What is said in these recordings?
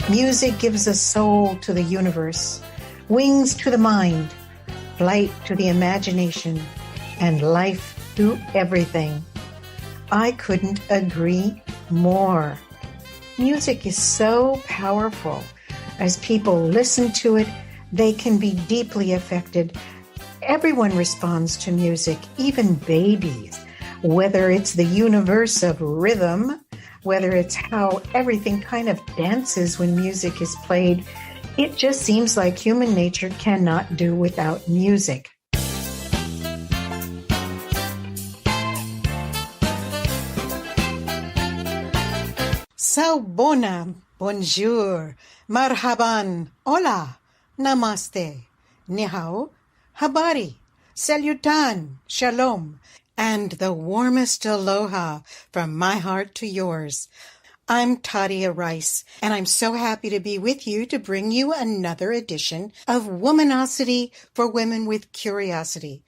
Music gives a soul to the universe, wings to the mind, flight to the imagination, and life to everything. I couldn't agree more. Music is so powerful. As people listen to it, they can be deeply affected. Everyone responds to music, even babies, whether it's the universe of rhythm, whether it's how everything kind of dances when music is played. It just seems like human nature cannot do without music. Sawubona, bonjour, marhaban, hola, namaste, ni hao, habari, salutan, shalom, and the warmest aloha from my heart to yours. I'm Tadia Rice, and I'm so happy to be with you to bring you another edition of Womanocity for Women with Curiosity.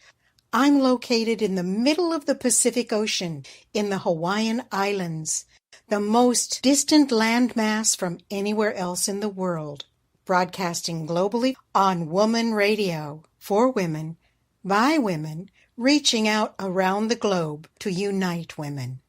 I'm located in the middle of the Pacific Ocean in the Hawaiian Islands, the most distant landmass from anywhere else in the world, broadcasting globally on Woman Radio, for women, by women, reaching out around the globe to unite women.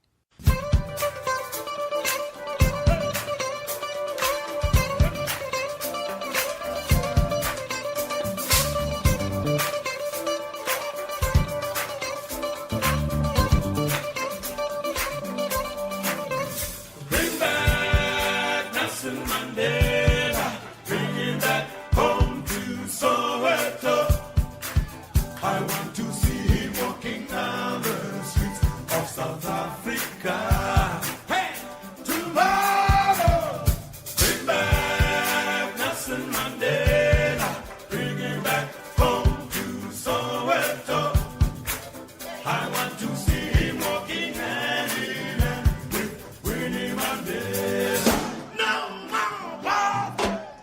Bring back Nelson Mandela, bring him back home to Soweto. I want to see him walking down the streets of South Africa. Hey, tomorrow, bring back Nelson Mandela, bring him back home to Soweto. I want to see him walking hand in hand with Winnie Mandela. No more war.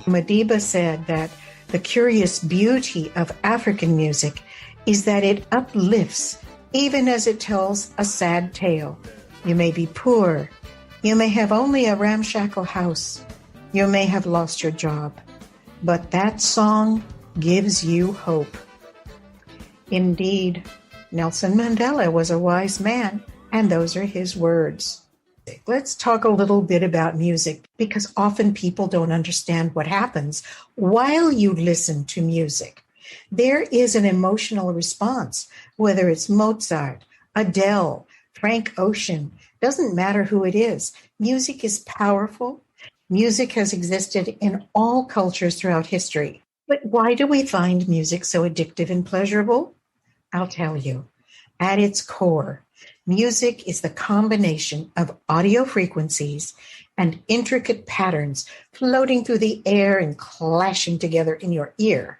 Madiba said that the curious beauty of African music is that it uplifts even as it tells a sad tale. You may be poor. You may have only a ramshackle house. You may have lost your job. But that song gives you hope. Indeed, Nelson Mandela was a wise man, and those are his words. Let's talk a little bit about music, because often people don't understand what happens while you listen to music. There is an emotional response, whether it's Mozart, Adele, Frank Ocean, doesn't matter who it is. Music is powerful. Music has existed in all cultures throughout history. But why do we find music so addictive and pleasurable? I'll tell you. At its core, music is the combination of audio frequencies and intricate patterns floating through the air and clashing together in your ear.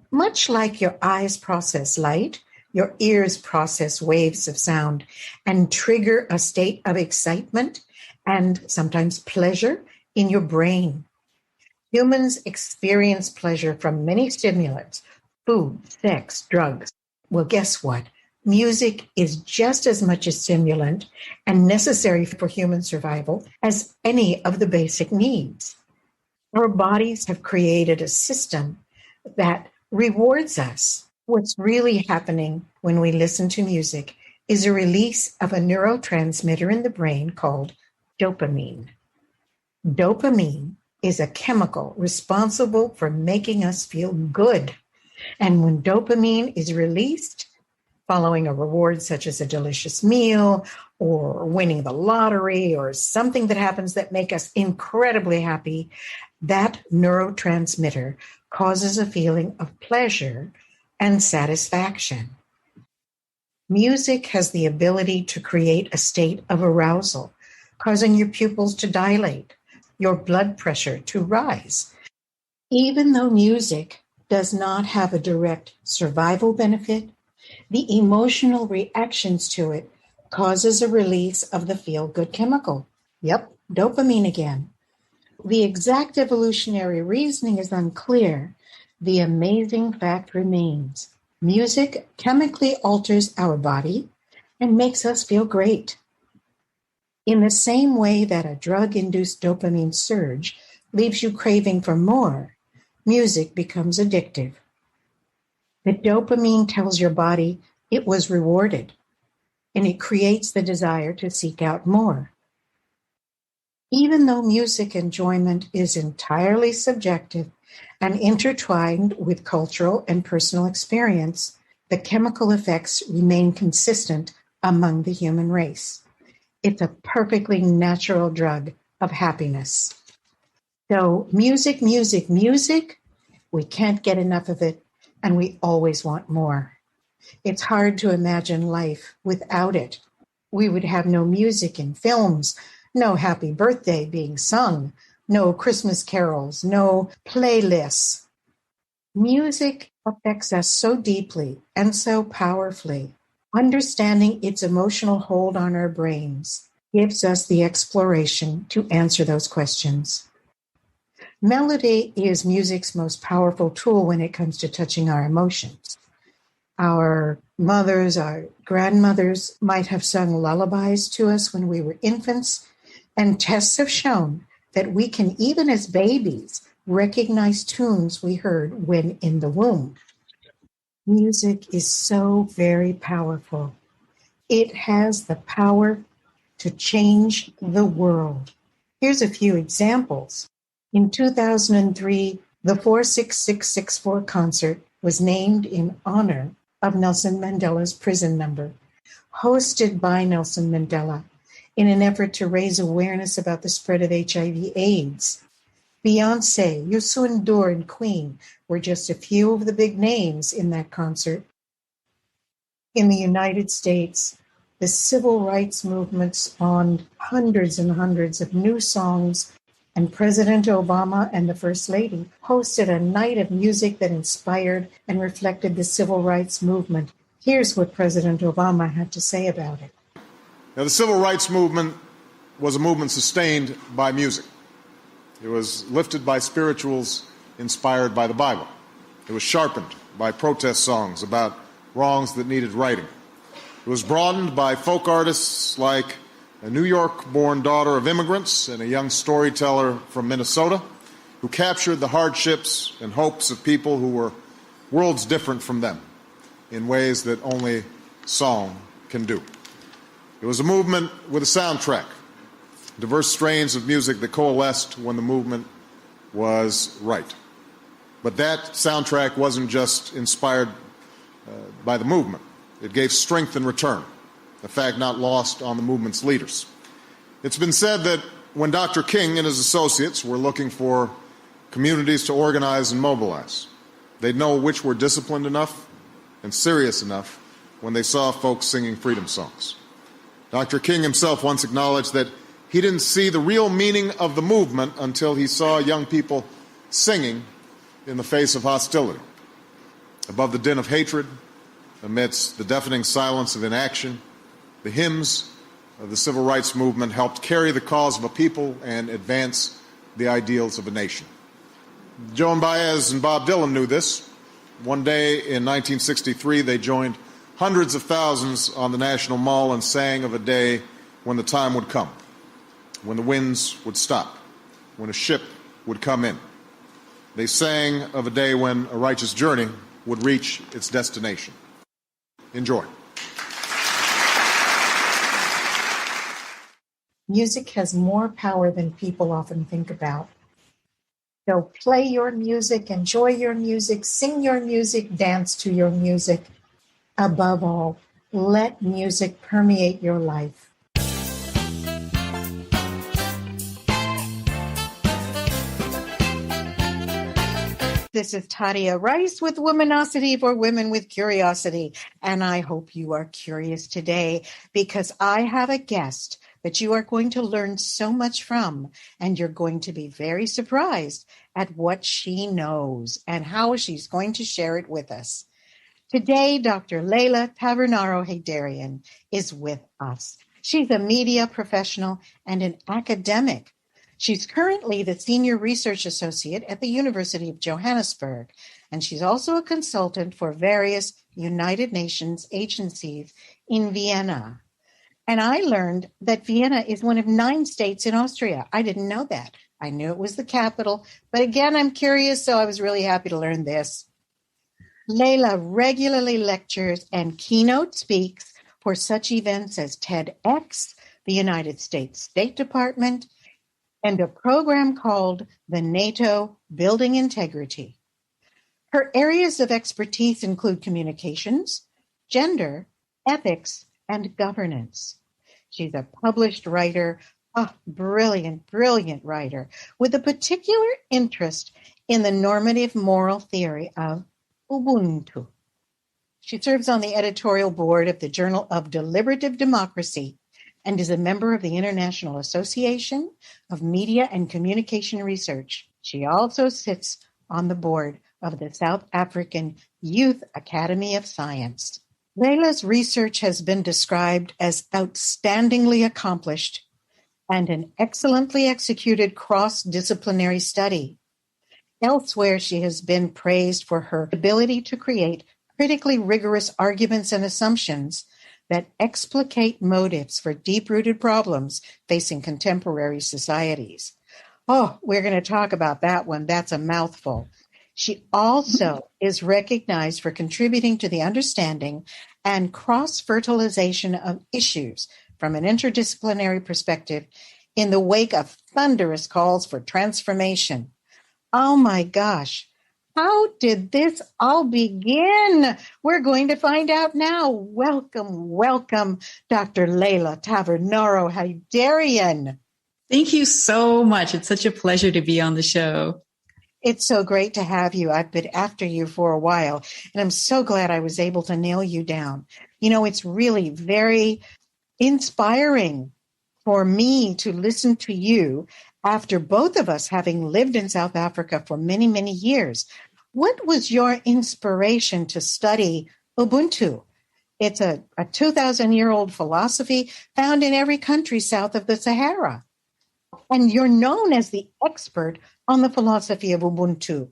Much like your eyes process light, your ears process waves of sound and trigger a state of excitement and sometimes pleasure in your brain. Humans experience pleasure from many stimulants, food, sex, drugs. Well, guess what? Music is just as much a stimulant and necessary for human survival as any of the basic needs. Our bodies have created a system that rewards us. What's really happening when we listen to music is a release of a neurotransmitter in the brain called dopamine. Dopamine is a chemical responsible for making us feel good. And when dopamine is released, following a reward such as a delicious meal or winning the lottery or something that happens that make us incredibly happy, that neurotransmitter causes a feeling of pleasure and satisfaction. Music has the ability to create a state of arousal, causing your pupils to dilate, your blood pressure to rise, Even though music does not have a direct survival benefit, the emotional reactions to it causes a release of the feel-good chemical. Yep, dopamine again. The exact evolutionary reasoning is unclear. The amazing fact remains. Music chemically alters our body and makes us feel great. In the same way that a drug-induced dopamine surge leaves you craving for more, music becomes addictive. The dopamine tells your body it was rewarded, and it creates the desire to seek out more. Even though music enjoyment is entirely subjective and intertwined with cultural and personal experience, the chemical effects remain consistent among the human race. It's a perfectly natural drug of happiness. So music, music, music, we can't get enough of it, and we always want more. It's hard to imagine life without it. We would have no music in films, no happy birthday being sung, no Christmas carols, no playlists. Music affects us so deeply and so powerfully. Understanding its emotional hold on our brains gives us the exploration to answer those questions. Melody is music's most powerful tool when it comes to touching our emotions. Our mothers, our grandmothers might have sung lullabies to us when we were infants, and tests have shown that we can, even as babies, recognize tunes we heard when in the womb. Music is so very powerful. It has the power to change the world. Here's a few examples. In 2003, the 46664 concert was named in honor of Nelson Mandela's prison number, hosted by Nelson Mandela in an effort to raise awareness about the spread of HIV/AIDS. Beyonce, Youssou N'Dour, and Queen were just a few of the big names in that concert. In the United States, the civil rights movement spawned hundreds and hundreds of new songs, and President Obama and the First Lady hosted a night of music that inspired and reflected the civil rights movement. Here's what President Obama had to say about it. Now, the civil rights movement was a movement sustained by music. It was lifted by spirituals inspired by the Bible. It was sharpened by protest songs about wrongs that needed righting. It was broadened by folk artists like a New York-born daughter of immigrants and a young storyteller from Minnesota who captured the hardships and hopes of people who were worlds different from them in ways that only song can do. It was a movement with a soundtrack, diverse strains of music that coalesced when the movement was right. But that soundtrack wasn't just inspired by the movement. It gave strength in return, a fact not lost on the movement's leaders. It's been said that when Dr. King and his associates were looking for communities to organize and mobilize, they'd know which were disciplined enough and serious enough when they saw folks singing freedom songs. Dr. King himself once acknowledged that he didn't see the real meaning of the movement until he saw young people singing in the face of hostility. Above the din of hatred, amidst the deafening silence of inaction, the hymns of the civil rights movement helped carry the cause of a people and advance the ideals of a nation. Joan Baez and Bob Dylan knew this. One day in 1963, they joined hundreds of thousands on the National Mall and sang of a day when the time would come, when the winds would stop, when a ship would come in. They sang of a day when a righteous journey would reach its destination. Enjoy. Music has more power than people often think about. So play your music, enjoy your music, sing your music, dance to your music. Above all, let music permeate your life. This is Tadia Rice with Womanocity for Women with Curiosity, and I hope you are curious today because I have a guest that you are going to learn so much from, and you're going to be very surprised at what she knows and how she's going to share it with us. Today, Dr. Leyla Tavernaro-Haidarian is with us. She's a media professional and an academic. She's currently the Senior Research Associate at the University of Johannesburg, and she's also a consultant for various United Nations agencies in Vienna. And I learned that Vienna is one of 9 states in Austria. I didn't know that. I knew it was the capital, but again, I'm curious, so I was really happy to learn this. Leyla regularly lectures and keynote speaks for such events as TEDx, the United States State Department, and a program called the NATO Building Integrity. Her areas of expertise include communications, gender, ethics, and governance. She's a published writer, a brilliant writer, with a particular interest in the normative moral theory of Ubuntu. She serves on the editorial board of the Journal of Deliberative Democracy and is a member of the International Association of Media and Communication Research. She also sits on the board of the South African Youth Academy of Science. Leyla's research has been described as outstandingly accomplished and an excellently executed cross-disciplinary study. Elsewhere, she has been praised for her ability to create critically rigorous arguments and assumptions that explicate motives for deep-rooted problems facing contemporary societies. Oh, we're going to talk about that one. That's a mouthful. She also is recognized for contributing to the understanding and cross-fertilization of issues from an interdisciplinary perspective in the wake of thunderous calls for transformation. Oh my gosh, how did this all begin? We're going to find out now. Welcome, Dr. Leyla Tavernaro-Haidarian. Thank you so much. It's such a pleasure to be on the show. It's so great to have you. I've been after you for a while, and I'm so glad I was able to nail you down. You know, it's really very inspiring for me to listen to you after both of us having lived in South Africa for many, many years. What was your inspiration to study Ubuntu? It's a 2,000-year-old philosophy found in every country south of the Sahara. And you're known as the expert on the philosophy of Ubuntu.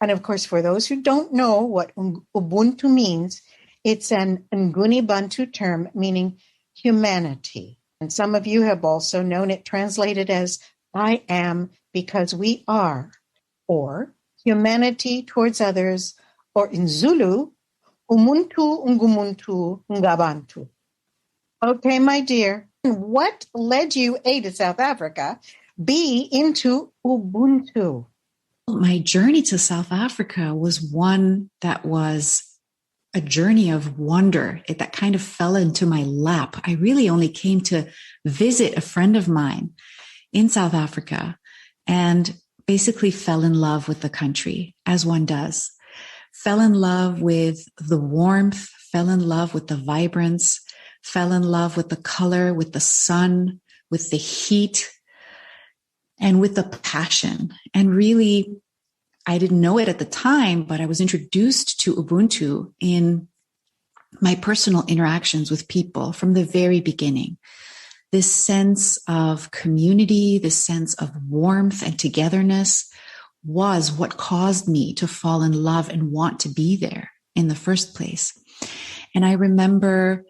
And of course, for those who don't know what Ubuntu means, it's an Nguni Bantu term meaning humanity. And some of you have also known it translated as I am because we are, or humanity towards others, or in Zulu, Umuntu Ngumuntu Ngabantu. Okay, my dear, what led you, A, to South Africa, B, into Ubuntu? My journey to South Africa was one that was a journey of wonder. That kind of fell into my lap. I really only came to visit a friend of mine in South Africa and basically fell in love with the country, as one does. Fell in love with the warmth, fell in love with the vibrance, fell in love with the color, with the sun, with the heat, and with the passion. And really, I didn't know it at the time, but I was introduced to Ubuntu in my personal interactions with people from the very beginning. This sense of community, this sense of warmth and togetherness was what caused me to fall in love and want to be there in the first place. And I remember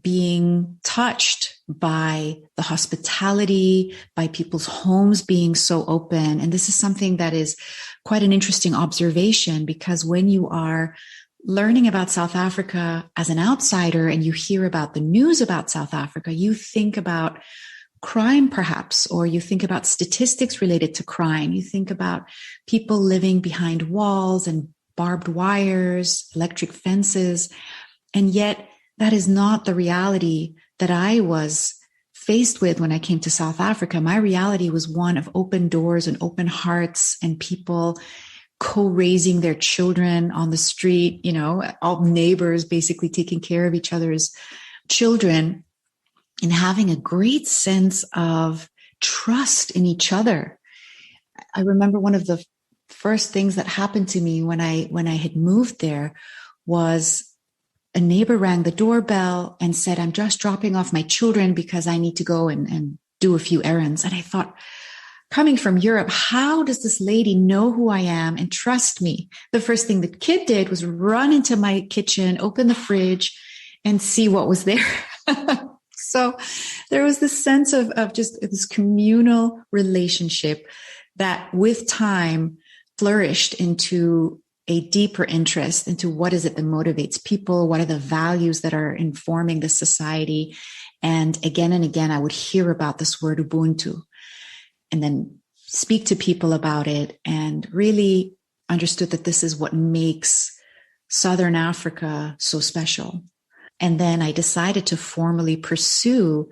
being touched by the hospitality, by people's homes being so open. And this is something that is quite an interesting observation, because when you are learning about South Africa as an outsider and you hear about the news about South Africa, you think about crime perhaps, or you think about statistics related to crime. You think about people living behind walls and barbed wires, electric fences. And yet that is not the reality that I was faced with when I came to South Africa. My reality was one of open doors and open hearts and people co-raising their children on the street, you know, all neighbors basically taking care of each other's children. and having a great sense of trust in each other. I remember one of the first things that happened to me when I had moved there was a neighbor rang the doorbell and said, I'm just dropping off my children because I need to go and do a few errands. And I thought, coming from Europe, how does this lady know who I am and trust me? The first thing the kid did was run into my kitchen, open the fridge, and see what was there. So there was this sense of just this communal relationship that with time flourished into a deeper interest into what is it that motivates people, what are the values that are informing the society. And again, I would hear about this word Ubuntu and then speak to people about it, and really understood that this is what makes Southern Africa so special. And then I decided to formally pursue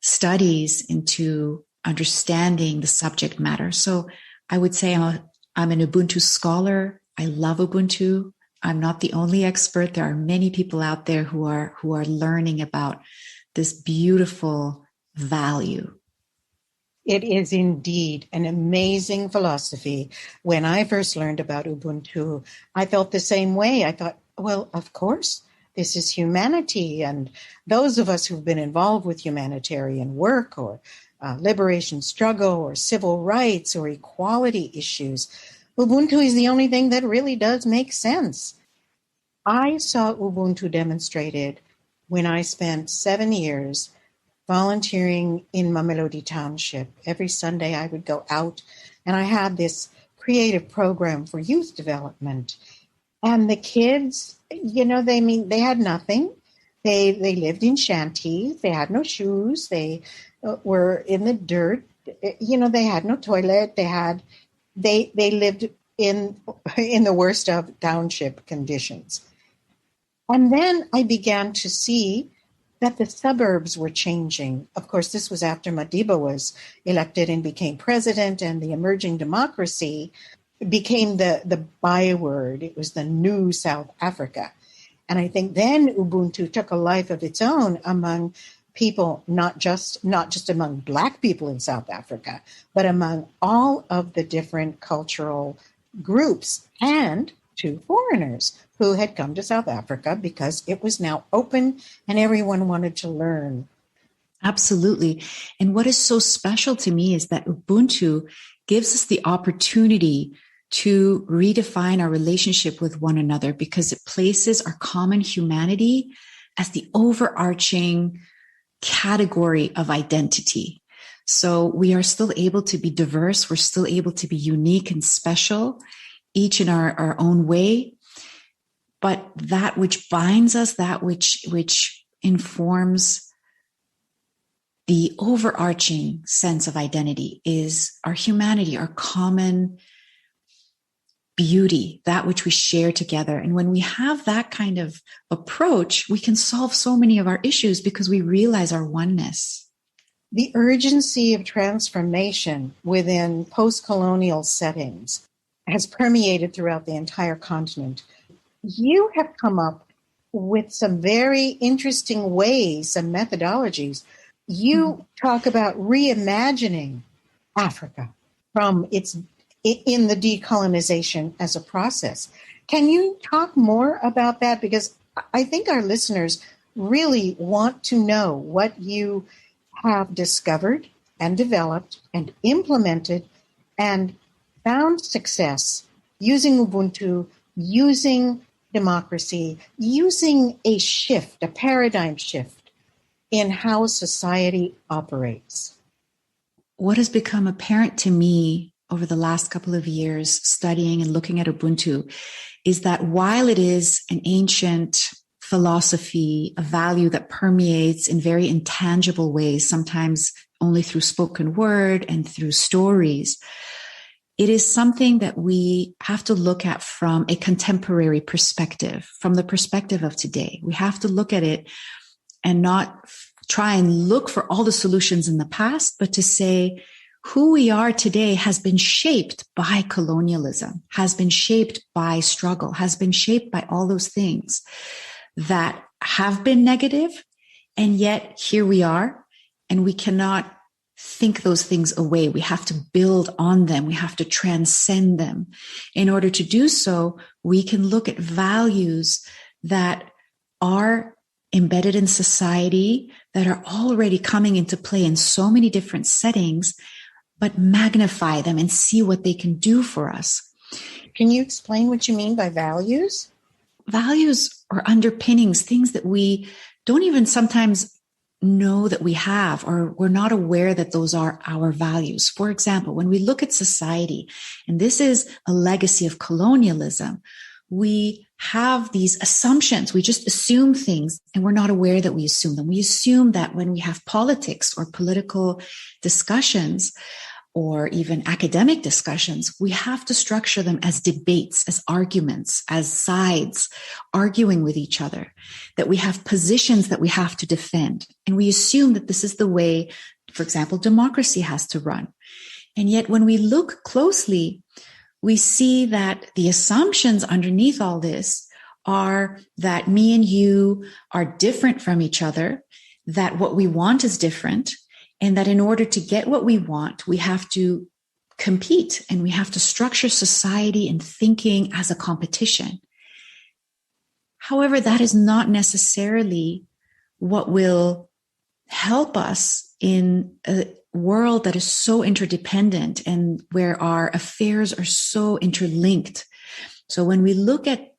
studies into understanding the subject matter. So I would say I'm an Ubuntu scholar. I love Ubuntu. I'm not the only expert. There are many people out there who are learning about this beautiful value. It is indeed an amazing philosophy. When I first learned about Ubuntu, I felt the same way. I thought, well, of course, this is humanity. And those of us who've been involved with humanitarian work or liberation struggle or civil rights or equality issues, Ubuntu is the only thing that really does make sense. I saw Ubuntu demonstrated when I spent 7 years volunteering in Mamelodi Township. Every Sunday I would go out and I had this creative program for youth development. And the kids, they had nothing. They lived in shanties. They had no shoes. They were in the dirt. They had no toilet. They lived in the worst of township conditions. And then I began to see that the suburbs were changing. Of course, this was after Madiba was elected and became president, and the emerging democracy became the byword. It was the new South Africa. And I think then Ubuntu took a life of its own among people, not just among Black people in South Africa, but among all of the different cultural groups and to foreigners who had come to South Africa because it was now open and everyone wanted to learn. Absolutely. And what is so special to me is that Ubuntu gives us the opportunity to redefine our relationship with one another, because it places our common humanity as the overarching category of identity. So we are still able to be diverse. We're still able to be unique and special, each in our own way. But that which binds us, that which informs the overarching sense of identity is our humanity, our common beauty, that which we share together. And when we have that kind of approach, we can solve so many of our issues because we realize our oneness. The urgency of transformation within post-colonial settings has permeated throughout the entire continent. You have come up with some very interesting ways, some methodologies. You talk about reimagining Africa from in the decolonization as a process. Can you talk more about that? Because I think our listeners really want to know what you have discovered and developed and implemented and found success using Ubuntu, using democracy, using a shift, a paradigm shift in how society operates. What has become apparent to me over the last couple of years studying and looking at Ubuntu is that while it is an ancient philosophy, a value that permeates in very intangible ways, sometimes only through spoken word and through stories, it is something that we have to look at from a contemporary perspective, from the perspective of today. We have to look at it and not try and look for all the solutions in the past, but to say who we are today has been shaped by colonialism, has been shaped by struggle, has been shaped by all those things that have been negative. And yet here we are. and we cannot think those things away. We have to build on them. We have to transcend them. In order to do so, we can look at values that are embedded in society, that are already coming into play in so many different settings, but magnify them and see what they can do for us. Can you explain what you mean by values? Values are underpinnings, things that we don't even sometimes know that we have, or we're not aware that those are our values. For example, when we look at society, and this is a legacy of colonialism, we have these assumptions. We just assume things and we're not aware that we assume them. We assume that when we have politics or political discussions or even academic discussions, we have to structure them as debates, as arguments, as sides arguing with each other, that we have positions that we have to defend. And we assume that this is the way, for example, democracy has to run. And yet when we look closely, we see that the assumptions underneath all this are that me and you are different from each other, that what we want is different, and that in order to get what we want, we have to compete and we have to structure society and thinking as a competition. However, that is not necessarily what will help us in a world that is so interdependent and where our affairs are so interlinked. So when we look at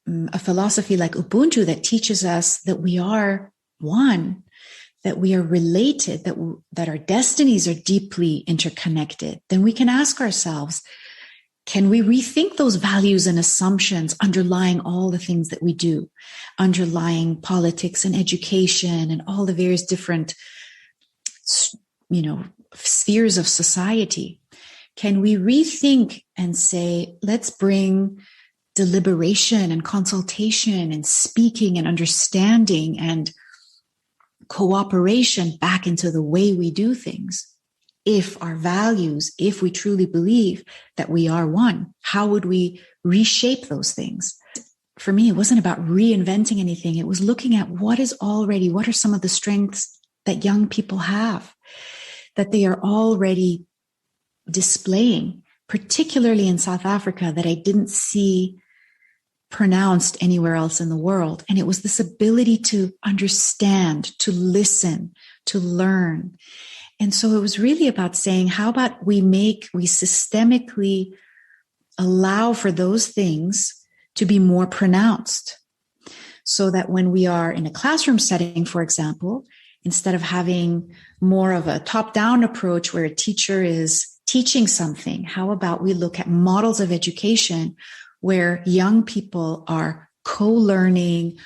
a philosophy like Ubuntu that teaches us that we are one, that we are related, that our destinies are deeply interconnected, then we can ask ourselves, can we rethink those values and assumptions underlying all the things that we do, underlying politics and education and all the various different, spheres of society? Can we rethink and say, let's bring deliberation and consultation and speaking and understanding and cooperation back into the way we do things? If our values, if we truly believe that we are one, how would we reshape those things? For me, it wasn't about reinventing anything. It was looking at what are some of the strengths that young people have, that they are already displaying, particularly in South Africa, that I didn't see pronounced anywhere else in the world. And it was this ability to understand, to listen, to learn. And so it was really about saying, how about we systemically allow for those things to be more pronounced, so that when we are in a classroom setting, for example, instead of having more of a top-down approach where a teacher is teaching something, how about we look at models of education where young people are co-learning,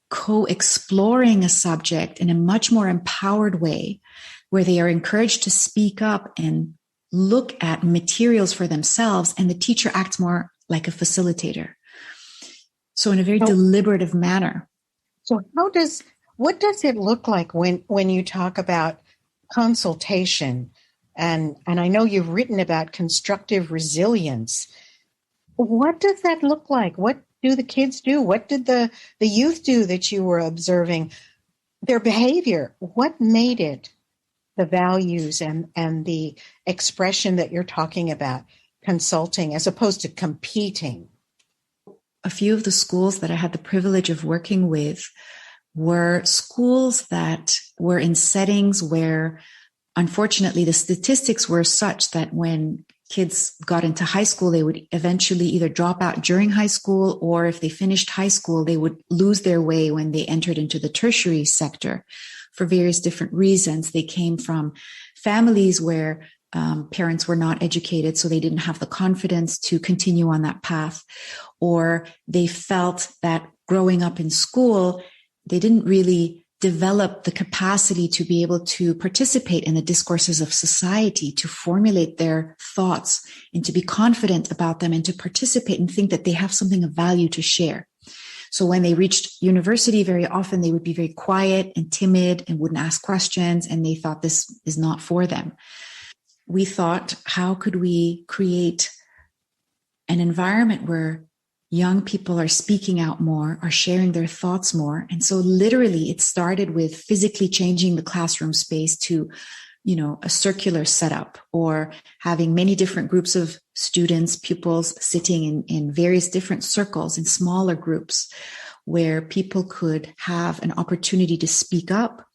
co-exploring a subject in a much more empowered way, where they are encouraged to speak up and look at materials for themselves, and the teacher acts more like a facilitator. So in a very deliberative manner. So what does it look like when you talk about consultation? And I know you've written about constructive resilience. What does that look like? What do the kids do? What did the youth do that you were observing? Their behavior, what made it the values and the expression that you're talking about, consulting as opposed to competing? A few of the schools that I had the privilege of working with were schools that were in settings where, unfortunately, the statistics were such that when kids got into high school, they would eventually either drop out during high school, or if they finished high school, they would lose their way when they entered into the tertiary sector for various different reasons. They came from families where parents were not educated, so they didn't have the confidence to continue on that path, or they felt that growing up in school, they didn't really develop the capacity to be able to participate in the discourses of society, to formulate their thoughts and to be confident about them and to participate and think that they have something of value to share. So when they reached university, very often they would be very quiet and timid and wouldn't ask questions, and they thought this is not for them. We thought, how could we create an environment where young people are speaking out more, are sharing their thoughts more. And so literally it started with physically changing the classroom space to, a circular setup, or having many different groups of students, pupils sitting in various different circles in smaller groups where people could have an opportunity to speak up.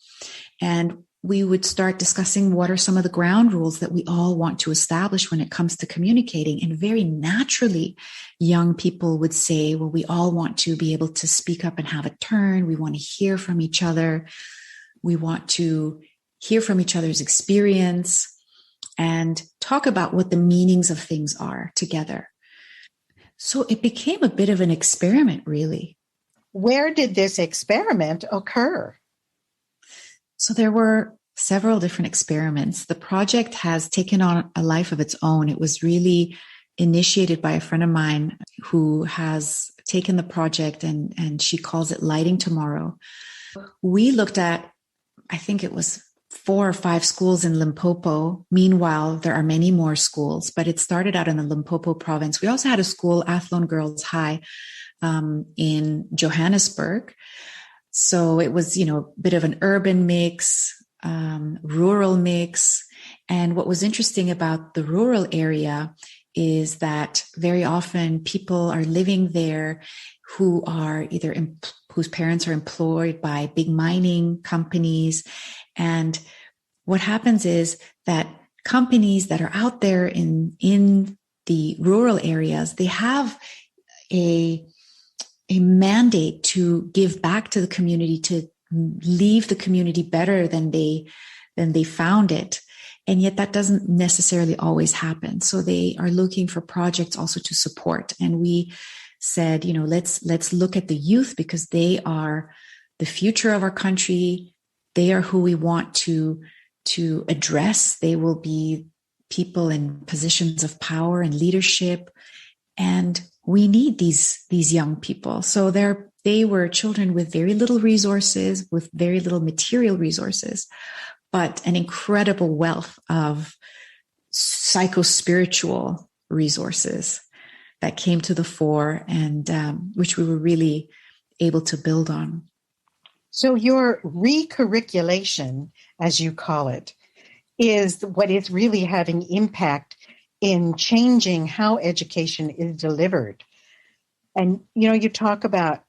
And we would start discussing what are some of the ground rules that we all want to establish when it comes to communicating. And very naturally, young people would say, well, we all want to be able to speak up and have a turn. We want to hear from each other. We want to hear from each other's experience and talk about what the meanings of things are together. So it became a bit of an experiment, really. Where did this experiment occur? So there were several different experiments. The project has taken on a life of its own. It was really initiated by a friend of mine who has taken the project and she calls it Lighting Tomorrow. We looked at, I think it was 4 or 5 schools in Limpopo. Meanwhile, there are many more schools, but it started out in the Limpopo province. We also had a school, Athlone Girls High, in Johannesburg. So it was, a bit of an urban mix, rural mix. And what was interesting about the rural area is that very often people are living there who are either whose parents are employed by big mining companies. And what happens is that companies that are out there in the rural areas, they have a mandate to give back to the community, to leave the community better than they found it. And yet that doesn't necessarily always happen. So they are looking for projects also to support. And we said, let's look at the youth, because they are the future of our country. They are who we want to address. They will be people in positions of power and leadership. And we need these young people. So they were children with very little resources, with very little material resources, but an incredible wealth of psycho-spiritual resources that came to the fore, and which we were really able to build on. So your recurriculation, as you call it, is what is really having impact in changing how education is delivered. And, you talk about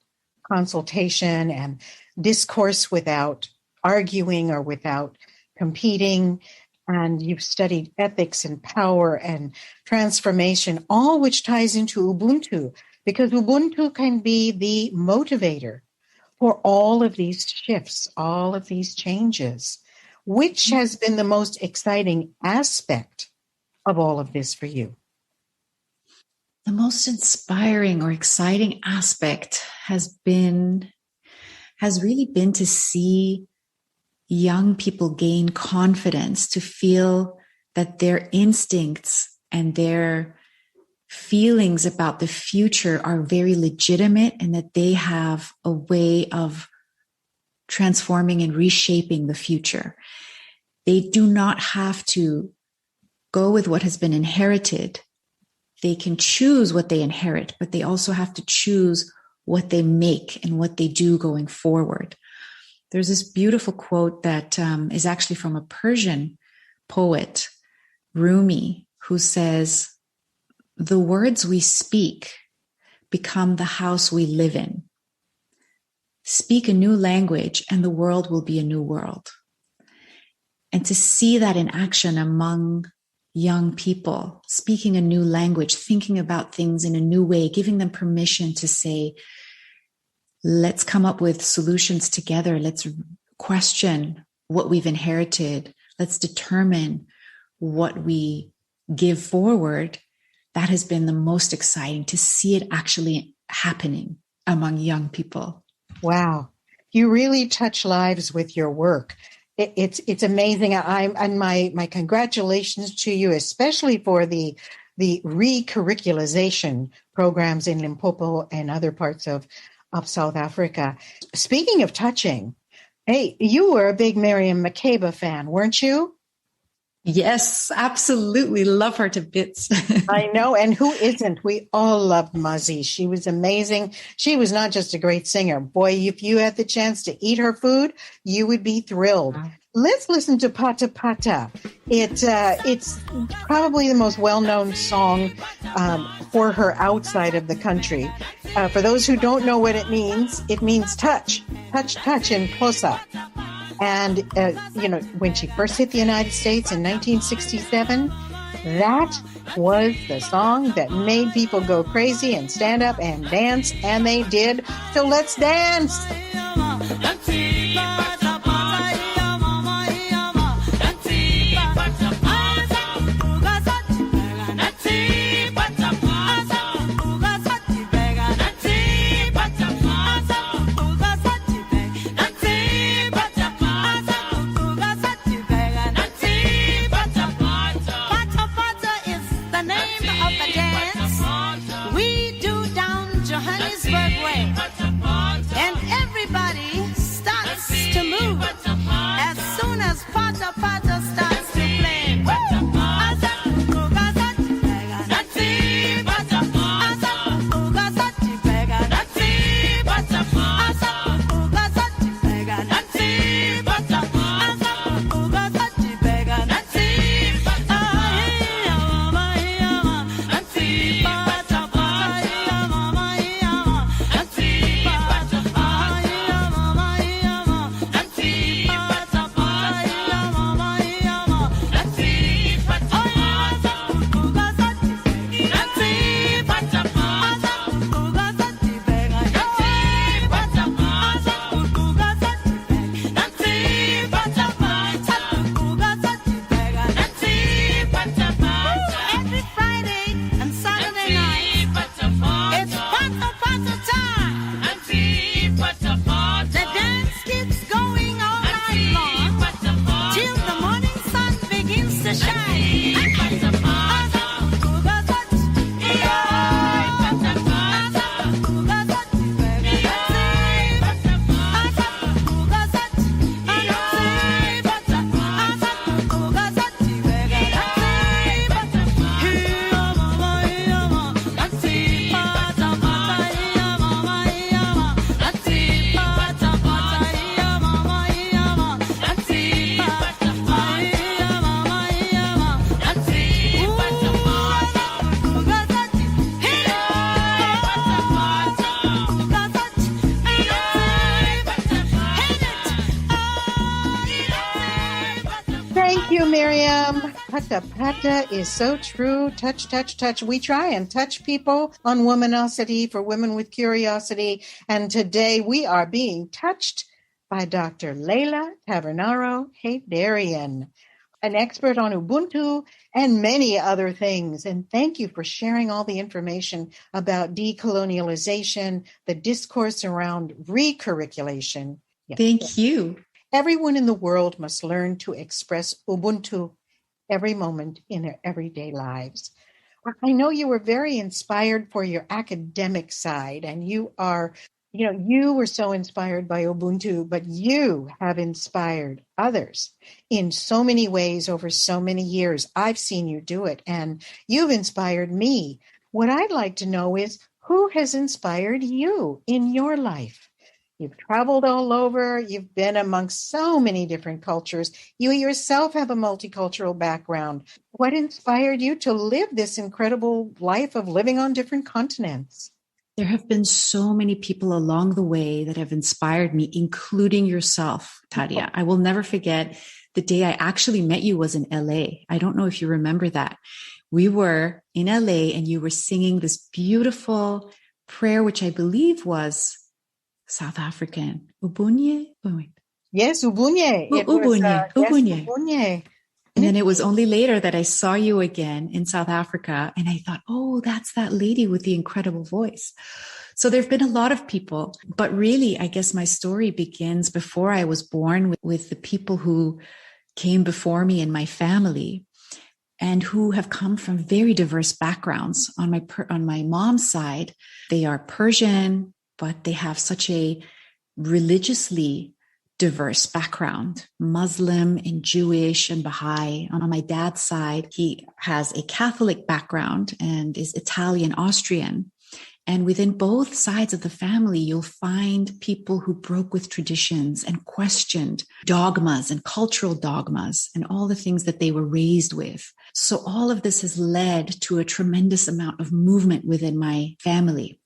consultation and discourse without arguing or without competing. And you've studied ethics and power and transformation, all which ties into Ubuntu, because Ubuntu can be the motivator for all of these shifts, all of these changes. Which has been the most exciting aspect of all of this for you? The most inspiring or exciting aspect has really been to see young people gain confidence, to feel that their instincts and their feelings about the future are very legitimate, and that they have a way of transforming and reshaping the future. They do not have to go with what has been inherited. They can choose what they inherit, but they also have to choose what they make and what they do going forward. There's this beautiful quote that is actually from a Persian poet, Rumi, who says, "The words we speak become the house we live in. Speak a new language and the world will be a new world." And to see that in action among young people, speaking a new language, thinking about things in a new way, giving them permission to say, let's come up with solutions together. Let's question what we've inherited. Let's determine what we give forward. That has been the most exciting, to see it actually happening among young people. Wow. You really touch lives with your work. It's amazing. And my congratulations to you, especially for the recurriculization programs in Limpopo and other parts of South Africa. Speaking of touching, hey, you were a big Miriam Makeba fan, weren't you? Yes, absolutely. Love her to bits. I know. And who isn't? We all loved Muzzy. She was amazing. She was not just a great singer. Boy, if you had the chance to eat her food, you would be thrilled. Wow. Let's listen to Pata Pata. It's probably the most well-known song for her outside of the country. For those who don't know what it means touch in Xhosa. And, when she first hit the United States in 1967, that was the song that made people go crazy and stand up and dance, and they did. So let's dance. Thank you, Miriam. Pata Pata is so true. Touch, touch, touch. We try and touch people on Womanocity for Women with Curiosity. And today we are being touched by Dr. Leyla Tavernaro-Haidarian, an expert on Ubuntu and many other things. And thank you for sharing all the information about decolonialization, the discourse around recurriculation. Thank you. Everyone in the world must learn to express Ubuntu every moment in their everyday lives. I know you were very inspired for your academic side, and you were so inspired by Ubuntu, but you have inspired others in so many ways over so many years. I've seen you do it, and you've inspired me. What I'd like to know is, who has inspired you in your life? You've traveled all over. You've been amongst so many different cultures. You yourself have a multicultural background. What inspired you to live this incredible life of living on different continents? There have been so many people along the way that have inspired me, including yourself, Tadia. I will never forget the day I actually met you was in LA. I don't know if you remember that. We were in LA and you were singing this beautiful prayer, which I believe was South African. Ubunye? Yes, Ubunye. Ubunye. And then it was only later that I saw you again in South Africa. And I thought, oh, that's that lady with the incredible voice. So there've been a lot of people, but really, I guess my story begins before I was born with the people who came before me in my family and who have come from very diverse backgrounds. On my mom's side, they are Persian, but they have such a religiously diverse background, Muslim and Jewish and Baha'i. On my dad's side, he has a Catholic background and is Italian, Austrian. And within both sides of the family, you'll find people who broke with traditions and questioned dogmas and cultural dogmas and all the things that they were raised with. So all of this has led to a tremendous amount of movement within my family.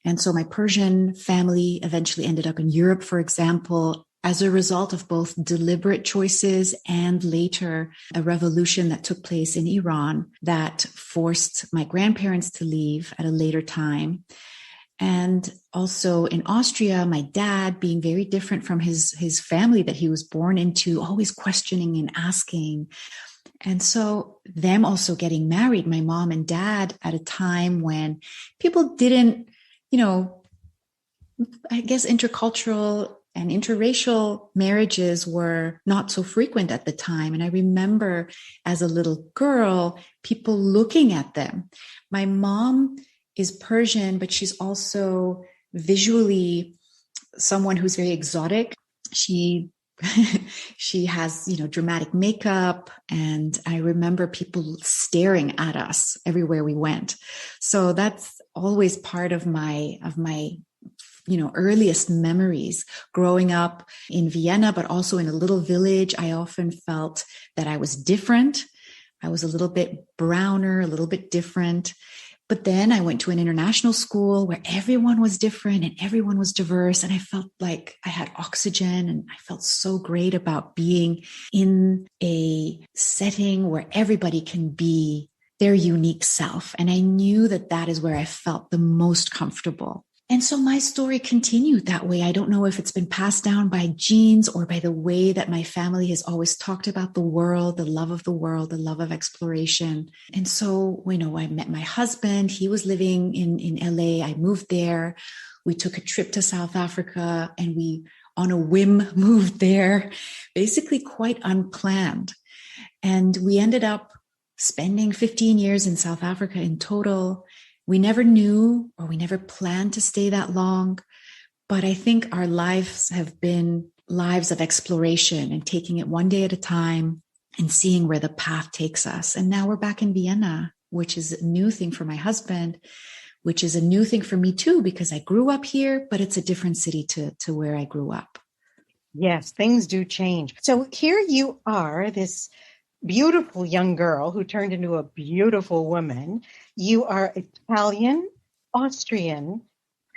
And so my Persian family eventually ended up in Europe, for example, as a result of both deliberate choices and later a revolution that took place in Iran that forced my grandparents to leave at a later time. And also in Austria, my dad, being very different from his family that he was born into, always questioning and asking. And so them also getting married, my mom and dad, at a time when people didn't, I guess intercultural and interracial marriages were not so frequent at the time. And I remember as a little girl, people looking at them. My mom is Persian, but she's also visually someone who's very exotic. She has, dramatic makeup. And I remember people staring at us everywhere we went. So that's always part of my earliest memories growing up in Vienna, but also in a little village. I often felt that I was different. I was a little bit browner, a little bit different. But then I went to an international school where everyone was different and everyone was diverse. And I felt like I had oxygen and I felt so great about being in a setting where everybody can be their unique self. And I knew that that is where I felt the most comfortable. And so my story continued that way. I don't know if it's been passed down by genes or by the way that my family has always talked about the world, the love of exploration. And so, I met my husband. He was living in LA. I moved there. We took a trip to South Africa and we, on a whim, moved there, basically quite unplanned. And we ended up spending 15 years in South Africa in total. We never knew or we never planned to stay that long, but I think our lives have been lives of exploration and taking it one day at a time and seeing where the path takes us. And now we're back in Vienna, which is a new thing for my husband, which is a new thing for me too, because I grew up here, but it's a different city to where I grew up. Yes, things do change. So here you are, this beautiful young girl who turned into a beautiful woman. You are Italian, Austrian,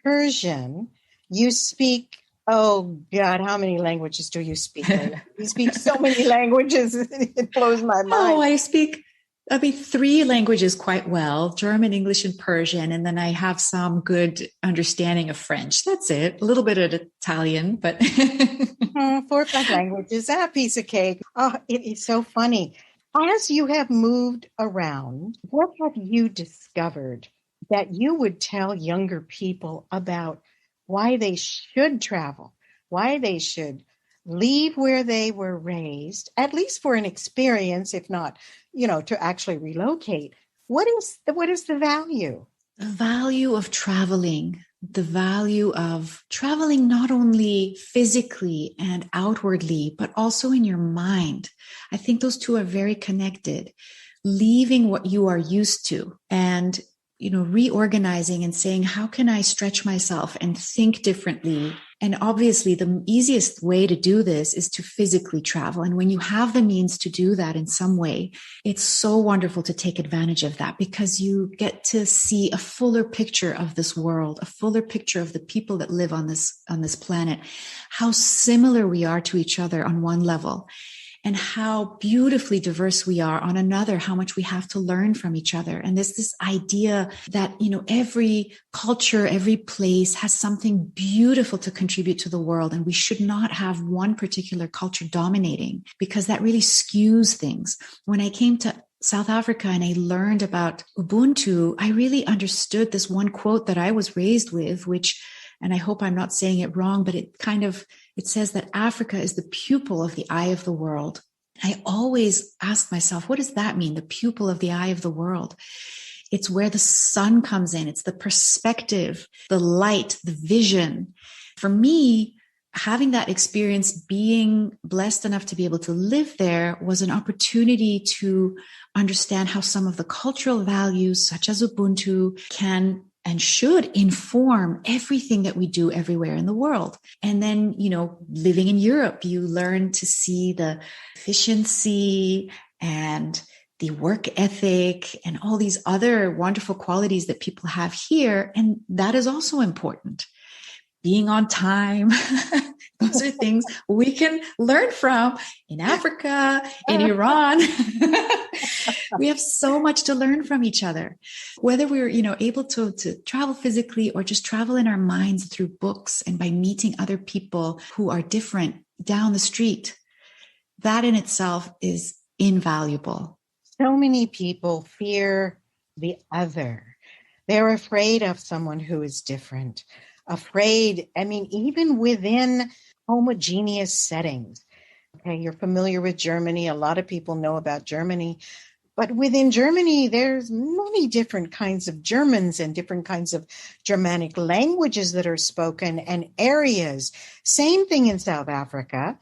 Persian. You speak, oh God, how many languages do you speak? You speak so many languages. It blows my mind. Oh, I speak 3 languages quite well, German, English, and Persian. And then I have some good understanding of French. That's it. A little bit of Italian, but 4 or 5 languages, a piece of cake. Oh, it is so funny. As you have moved around, what have you discovered that you would tell younger people about why they should travel, why they should leave where they were raised, at least for an experience, if not, to actually relocate? What is the value? The value of traveling. The value of traveling not only physically and outwardly, but also in your mind. I think those two are very connected. Leaving what you are used to and, reorganizing and saying, how can I stretch myself and think differently? And obviously the easiest way to do this is to physically travel. And when you have the means to do that in some way, it's so wonderful to take advantage of that because you get to see a fuller picture of this world, a fuller picture of the people that live on this planet, how similar we are to each other on one level, and how beautifully diverse we are on another, how much we have to learn from each other. And there's this idea that, every culture, every place has something beautiful to contribute to the world. And we should not have one particular culture dominating because that really skews things. When I came to South Africa and I learned about Ubuntu, I really understood this one quote that I was raised with, which, and I hope I'm not saying it wrong, but it says that Africa is the pupil of the eye of the world. I always ask myself, what does that mean? The pupil of the eye of the world. It's where the sun comes in. It's the perspective, the light, the vision. For me, having that experience, being blessed enough to be able to live there, was an opportunity to understand how some of the cultural values, such as Ubuntu, can and should inform everything that we do everywhere in the world. And then, living in Europe, you learn to see the efficiency and the work ethic and all these other wonderful qualities that people have here. And that is also important. Being on time. Those are things we can learn from in Africa, in Iran. We have so much to learn from each other, whether we're, able to travel physically or just travel in our minds through books and by meeting other people who are different down the street. That in itself is invaluable. So many people fear the other. They're afraid of someone who is different. Even within homogeneous settings. Okay, you're familiar with Germany. A lot of people know about Germany. But within Germany, there's many different kinds of Germans and different kinds of Germanic languages that are spoken and areas. Same thing in South Africa.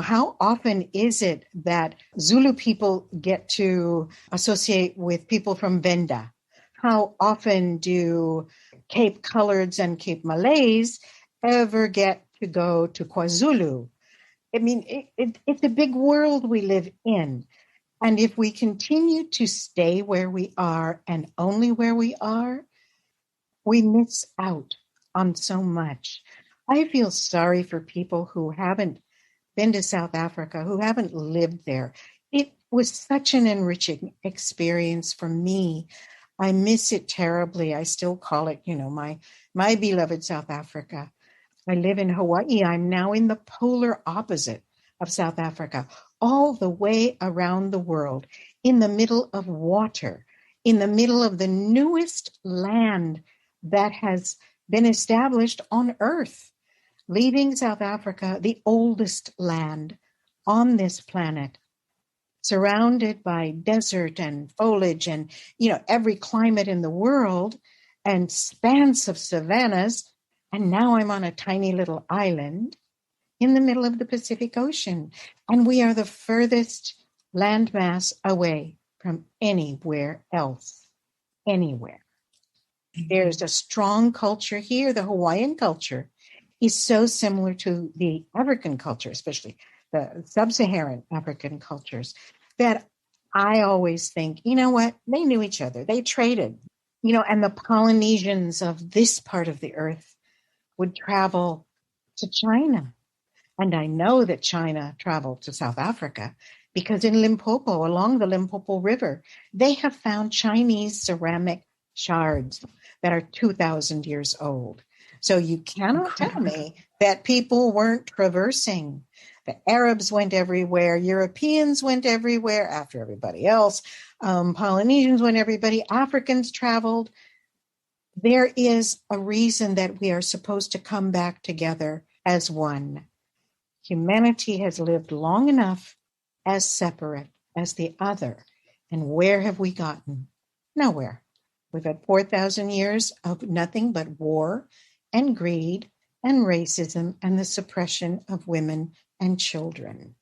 How often is it that Zulu people get to associate with people from Venda? How often do Cape Coloreds and Cape Malays ever get to go to KwaZulu? It's a big world we live in. And if we continue to stay where we are and only where we are, we miss out on so much. I feel sorry for people who haven't been to South Africa, who haven't lived there. It was such an enriching experience for me. I miss it terribly. I still call it, my beloved South Africa. I live in Hawaii. I'm now in the polar opposite of South Africa, all the way around the world, in the middle of water, in the middle of the newest land that has been established on Earth, leaving South Africa, the oldest land on this planet, surrounded by desert and foliage and, every climate in the world and spans of savannas. And now I'm on a tiny little island in the middle of the Pacific Ocean. And we are the furthest landmass away from anywhere else, anywhere. There's a strong culture here. The Hawaiian culture is so similar to the African culture, especially the sub-Saharan African cultures, that I always think, what? They knew each other. They traded, and the Polynesians of this part of the earth would travel to China. And I know that China traveled to South Africa because in Limpopo, along the Limpopo River, they have found Chinese ceramic shards that are 2,000 years old. So you cannot tell me that people weren't traversing. The Arabs went everywhere. Europeans went everywhere after everybody else. Polynesians went everybody. Africans traveled. There is a reason that we are supposed to come back together as one. Humanity has lived long enough as separate as the other. And where have we gotten? Nowhere. We've had 4,000 years of nothing but war and greed and racism and the suppression of women and children.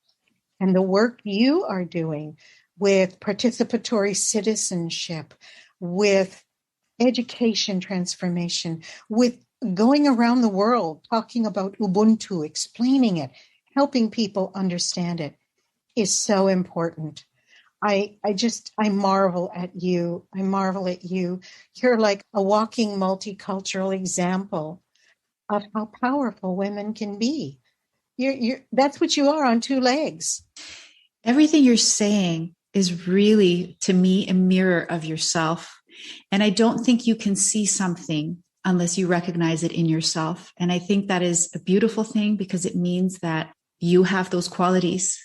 And the work you are doing with participatory citizenship, with education transformation, with going around the world, talking about Ubuntu, explaining it, helping people understand it, is so important. I marvel at you. I marvel at you. You're like a walking multicultural example of how powerful women can be. That's what you are on two legs. Everything you're saying is really, to me, a mirror of yourself. And I don't think you can see something unless you recognize it in yourself. And I think that is a beautiful thing because it means that you have those qualities.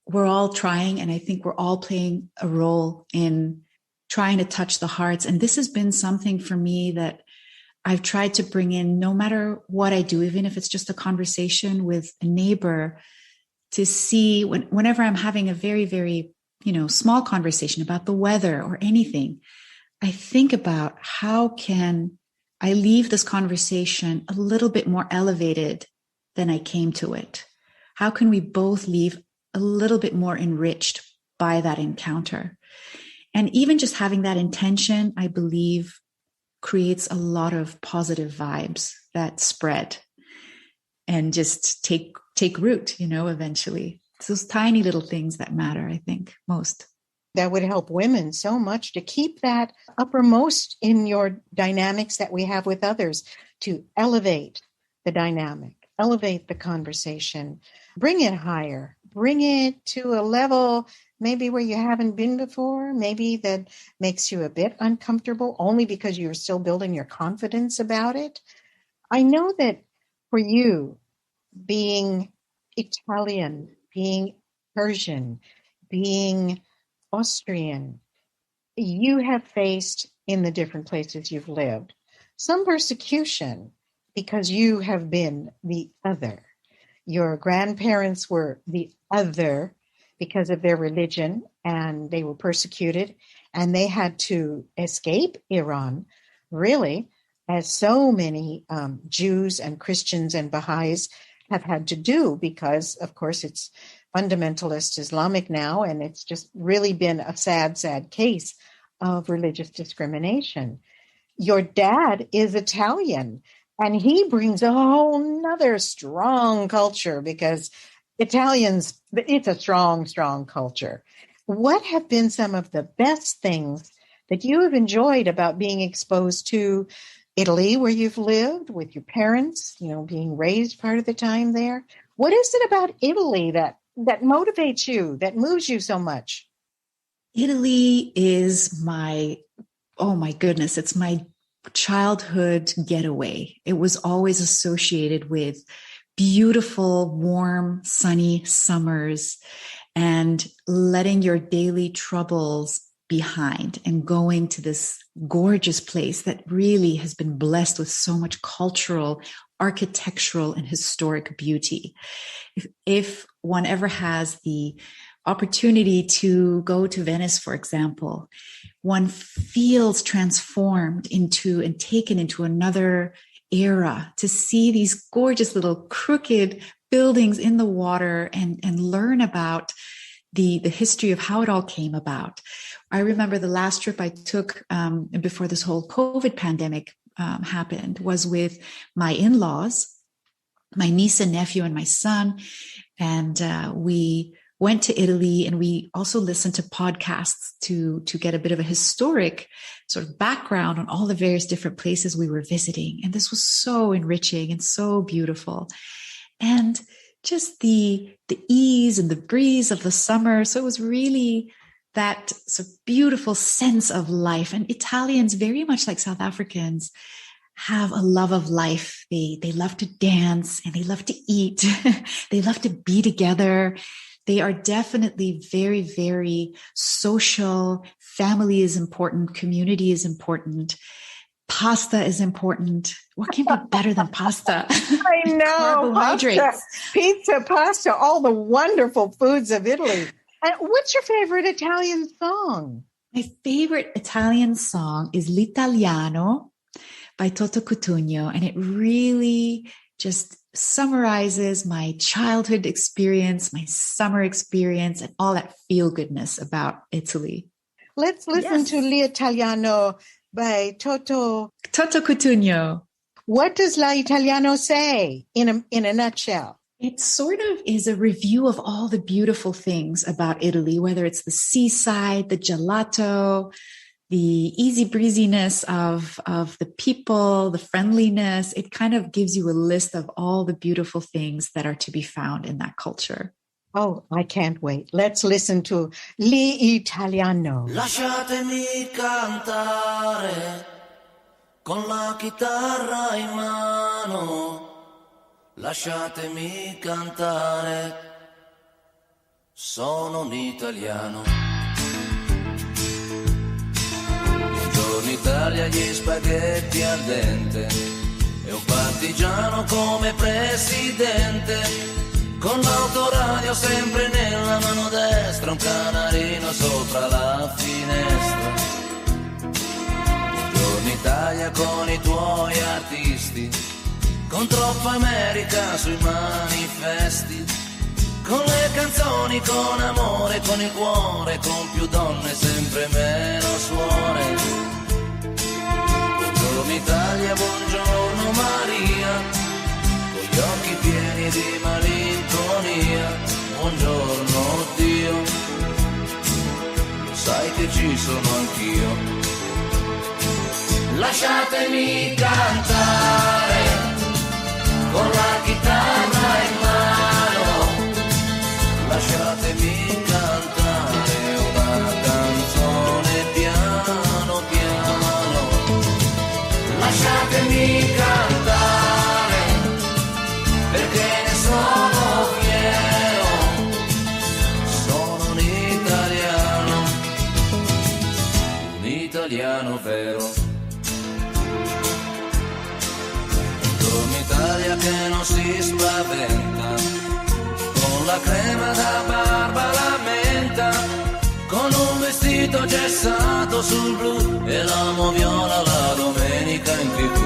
We're all trying, and I think we're all playing a role in trying to touch the hearts. And this has been something for me that I've tried to bring in no matter what I do, even if it's just a conversation with a neighbor, to see whenever I'm having a very, very, small conversation about the weather or anything, I think about how can I leave this conversation a little bit more elevated than I came to it? How can we both leave a little bit more enriched by that encounter? And even just having that intention, I believe, creates a lot of positive vibes that spread and just take root, eventually. It's those tiny little things that matter, I think, most. That would help women so much to keep that uppermost in your dynamics that we have with others, to elevate the dynamic, elevate the conversation, bring it higher, bring it to a level maybe where you haven't been before, maybe that makes you a bit uncomfortable only because you're still building your confidence about it. I know that for you, being Italian, being Persian, being Austrian, you have faced in the different places you've lived some persecution because you have been the other. Your grandparents were the other because of their religion, and they were persecuted, and they had to escape Iran, really, as so many Jews and Christians and Baha'is have had to do, because, of course, it's fundamentalist Islamic now, and it's just really been a sad, sad case of religious discrimination. Your dad is Italian, and he brings a whole nother strong culture, because Italians, it's a strong, strong culture. What have been some of the best things that you have enjoyed about being exposed to Italy, where you've lived with your parents, being raised part of the time there? What is it about Italy that motivates you, that moves you so much? Italy is oh my goodness, it's my childhood getaway. It was always associated with beautiful, warm, sunny summers and letting your daily troubles behind and going to this gorgeous place that really has been blessed with so much cultural, architectural, and historic beauty. If one ever has the opportunity to go to Venice, for example, one feels transformed into and taken into another era to see these gorgeous little crooked buildings in the water and learn about the history of how it all came about. I remember the last trip I took before this whole COVID pandemic happened was with my in-laws, my niece and nephew and my son. And we went to Italy, and we also listened to podcasts to get a bit of a historic sort of background on all the various different places we were visiting. And this was so enriching and so beautiful. And just the ease and the breeze of the summer. So it was really that sort of beautiful sense of life. And Italians, very much like South Africans, have a love of life. They love to dance and they love to eat. They love to be together. They are definitely very, very social. Family is important. Community is important. Pasta is important. What can be better than pasta? I know. Carbohydrates. Pasta, pizza, pasta, all the wonderful foods of Italy. And what's your favorite Italian song? My favorite Italian song is L'Italiano by Toto Cutugno. And it really just summarizes my childhood experience, my summer experience, and all that feel-goodness about Italy. Let's listen to L'Italiano by Toto Cutugno. What does L'Italiano say in a nutshell? It sort of is a review of all the beautiful things about Italy, whether it's the seaside, the gelato, the easy breeziness of the people, the friendliness. It kind of gives you a list of all the beautiful things that are to be found in that culture. Oh, I can't wait. Let's listen to L'Italiano. Lasciatemi cantare con la chitarra in mano. Lasciatemi cantare, sono un italiano. Buongiorno Italia, gli spaghetti al dente e un partigiano come presidente. Con l'autoradio sempre nella mano destra, un canarino sopra la finestra. Buongiorno Italia con i tuoi artisti, con troppa America sui manifesti, con le canzoni, con amore, con il cuore, con più donne, sempre meno suore. Buongiorno Italia, buongiorno Maria, con gli occhi pieni di malinconia, buongiorno Dio, lo sai che ci sono anch'io. Lasciatemi cantare con la chitarra in mano, lasciatemi cantare una canzone piano piano, lasciatemi cantare perché ne sono fiero, sono un italiano vero. Italia che non si spaventa, con la crema da barba la menta, con un vestito gessato sul blu e l'amo viola la domenica in TV.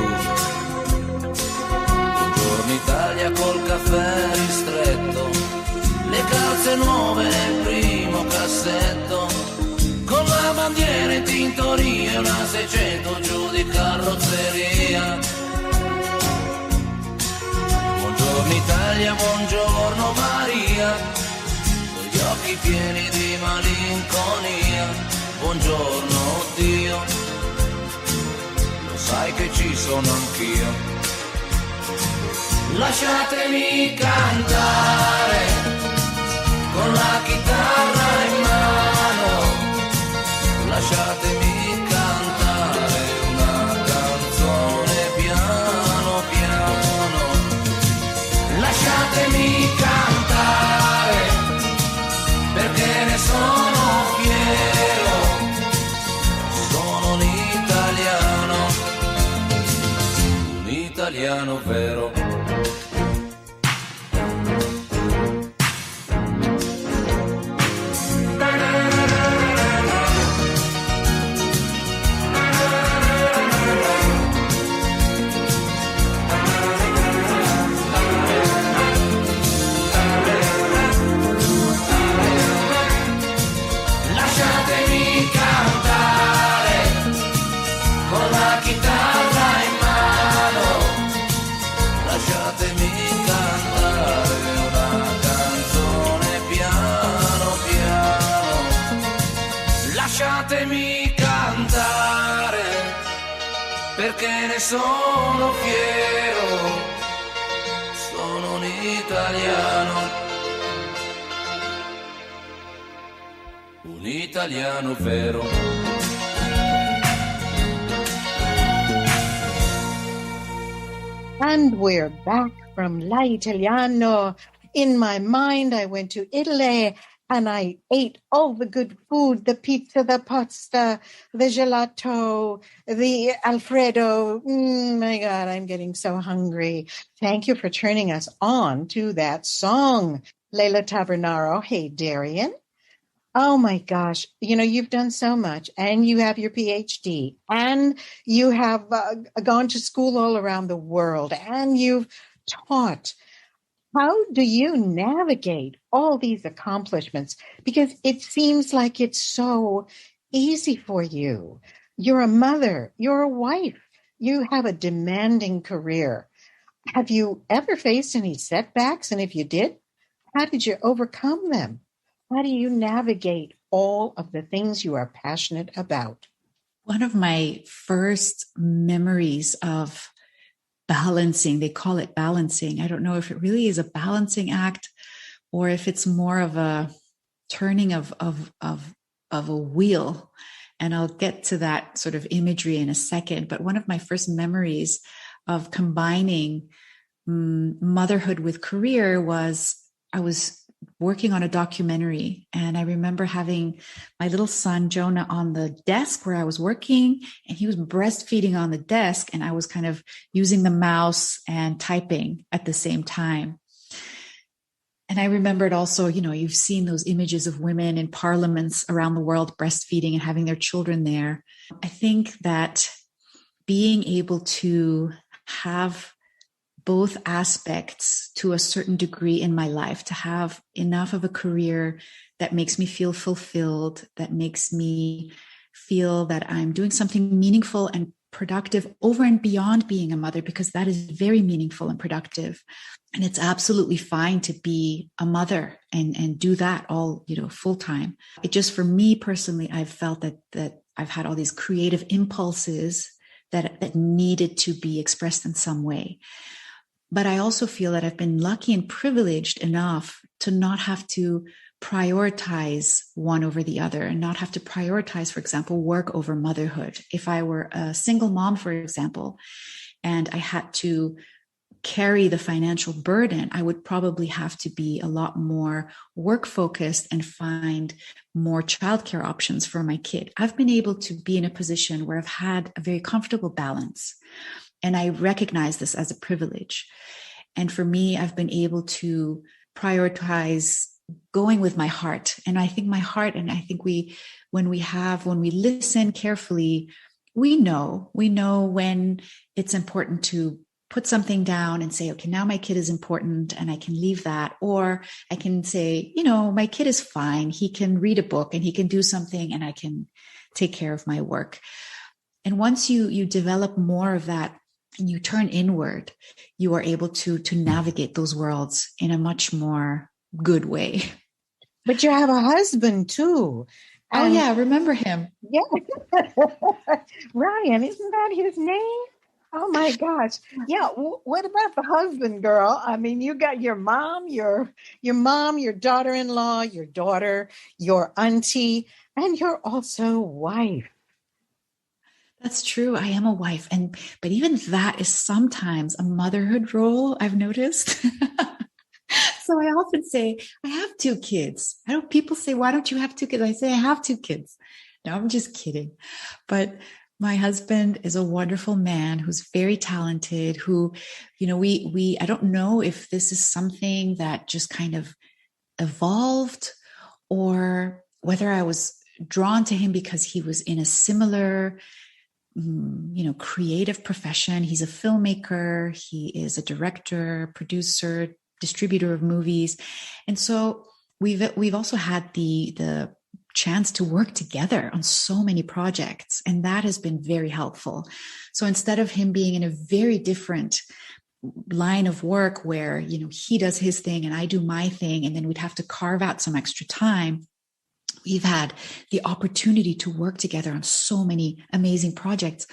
Buongiorno Italia col caffè ristretto, le calze nuove nel primo cassetto, con la bandiera in tintoria e una 600 giù di carrozzeria. Buongiorno Italia, buongiorno Maria, con gli occhi pieni di malinconia, buongiorno Dio, lo sai che ci sono anch'io. Lasciatemi cantare con la chitarra in mano, lasciatemi cantare una canzone piano piano, lasciatemi cantare perché ne sono fiero, sono un italiano vero. Lasciatemi cantare perché ne sono fiero, sono un italiano vero. And we're back from La Italiano. In my mind, I went to Italy and I ate all the good food, the pizza, the pasta, the gelato, the Alfredo. My God, I'm getting so hungry. Thank you for turning us on to that song. Leyla Tavernaro-Haidarian. Oh my gosh, you've done so much and you have your PhD and you have gone to school all around the world and you've taught. How do you navigate all these accomplishments? Because it seems like it's so easy for you. You're a mother, you're a wife, you have a demanding career. Have you ever faced any setbacks? And if you did, how did you overcome them? How do you navigate all of the things you are passionate about? One of my first memories of balancing, they call it balancing. I don't know if it really is a balancing act or if it's more of a turning of a wheel. And I'll get to that sort of imagery in a second. But one of my first memories of combining motherhood with career was I was working on a documentary. And I remember having my little son, Jonah, on the desk where I was working, and he was breastfeeding on the desk. And I was kind of using the mouse and typing at the same time. And I remembered also, you've seen those images of women in parliaments around the world breastfeeding and having their children there. I think that being able to have both aspects to a certain degree in my life, to have enough of a career that makes me feel fulfilled, that makes me feel that I'm doing something meaningful and productive over and beyond being a mother, because that is very meaningful and productive. And it's absolutely fine to be a mother and do that all, full time. It just, for me personally, I've felt that I've had all these creative impulses that needed to be expressed in some way. But I also feel that I've been lucky and privileged enough to not have to prioritize one over the other, and not have to prioritize, for example, work over motherhood. If I were a single mom, for example, and I had to carry the financial burden, I would probably have to be a lot more work focused and find more childcare options for my kid. I've been able to be in a position where I've had a very comfortable balance, and I recognize this as a privilege. And for me, I've been able to prioritize going with my heart. And I think my heart, and I think when we listen carefully, we know when it's important to put something down and say, okay, now my kid is important and I can leave that. Or I can say, my kid is fine. He can read a book and he can do something and I can take care of my work. And once you develop more of that and you turn inward, you are able to navigate those worlds in a much more good way. But you have a husband too. Oh yeah, remember him. Yeah. Ryan, isn't that his name? Oh my gosh. Yeah. What about the husband, girl? I mean, you got your mom, your daughter-in-law, your daughter, your auntie, and you're also a wife. That's true. I am a wife. But even that is sometimes a motherhood role, I've noticed. So I often say, I have 2 kids. People say, why don't you have 2 kids? I say, I have 2 kids. No, I'm just kidding. But my husband is a wonderful man who's very talented, who, I don't know if this is something that just kind of evolved, or whether I was drawn to him because he was in a similar, creative profession. He's a filmmaker. He is a director, producer, distributor of movies. And so we've also had the chance to work together on so many projects, and that has been very helpful. So instead of him being in a very different line of work where, he does his thing and I do my thing, and then we'd have to carve out some extra time, we've had the opportunity to work together on so many amazing projects.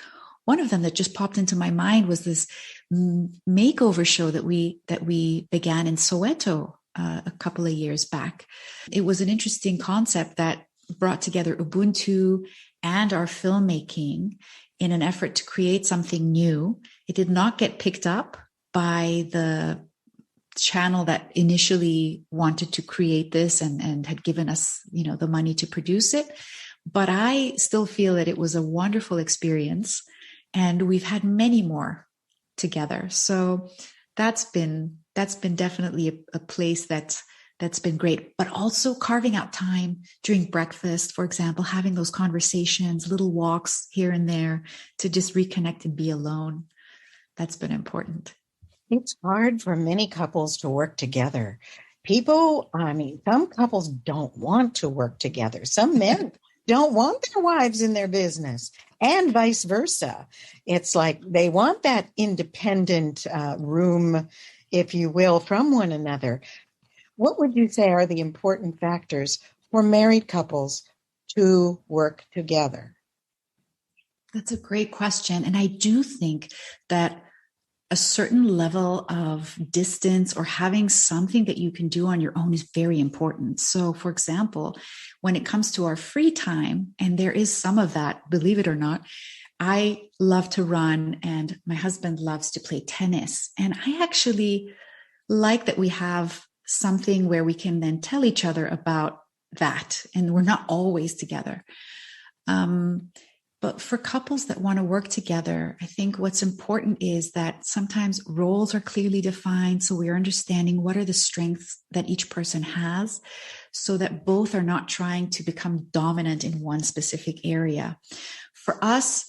One of them that just popped into my mind was this makeover show that we began in Soweto a couple of years back. It was an interesting concept that brought together Ubuntu and our filmmaking in an effort to create something new. It did not get picked up by the channel that initially wanted to create this and had given us, the money to produce it. But I still feel that it was a wonderful experience, and we've had many more together. So that's been definitely a place that's been great. But also carving out time during breakfast, for example, having those conversations, little walks here and there to just reconnect and be alone. That's been important. It's hard for many couples to work together. Some couples don't want to work together. Some men don't want their wives in their business, and vice versa. It's like they want that independent room, if you will, from one another. What would you say are the important factors for married couples to work together? That's a great question. And I do think that a certain level of distance or having something that you can do on your own is very important. So, for example, when it comes to our free time, and there is some of that, believe it or not, I love to run and my husband loves to play tennis. And I actually like that we have something where we can then tell each other about that. And we're not always together. But for couples that want to work together, I think what's important is that sometimes roles are clearly defined. So we're understanding what are the strengths that each person has, so that both are not trying to become dominant in one specific area. For us,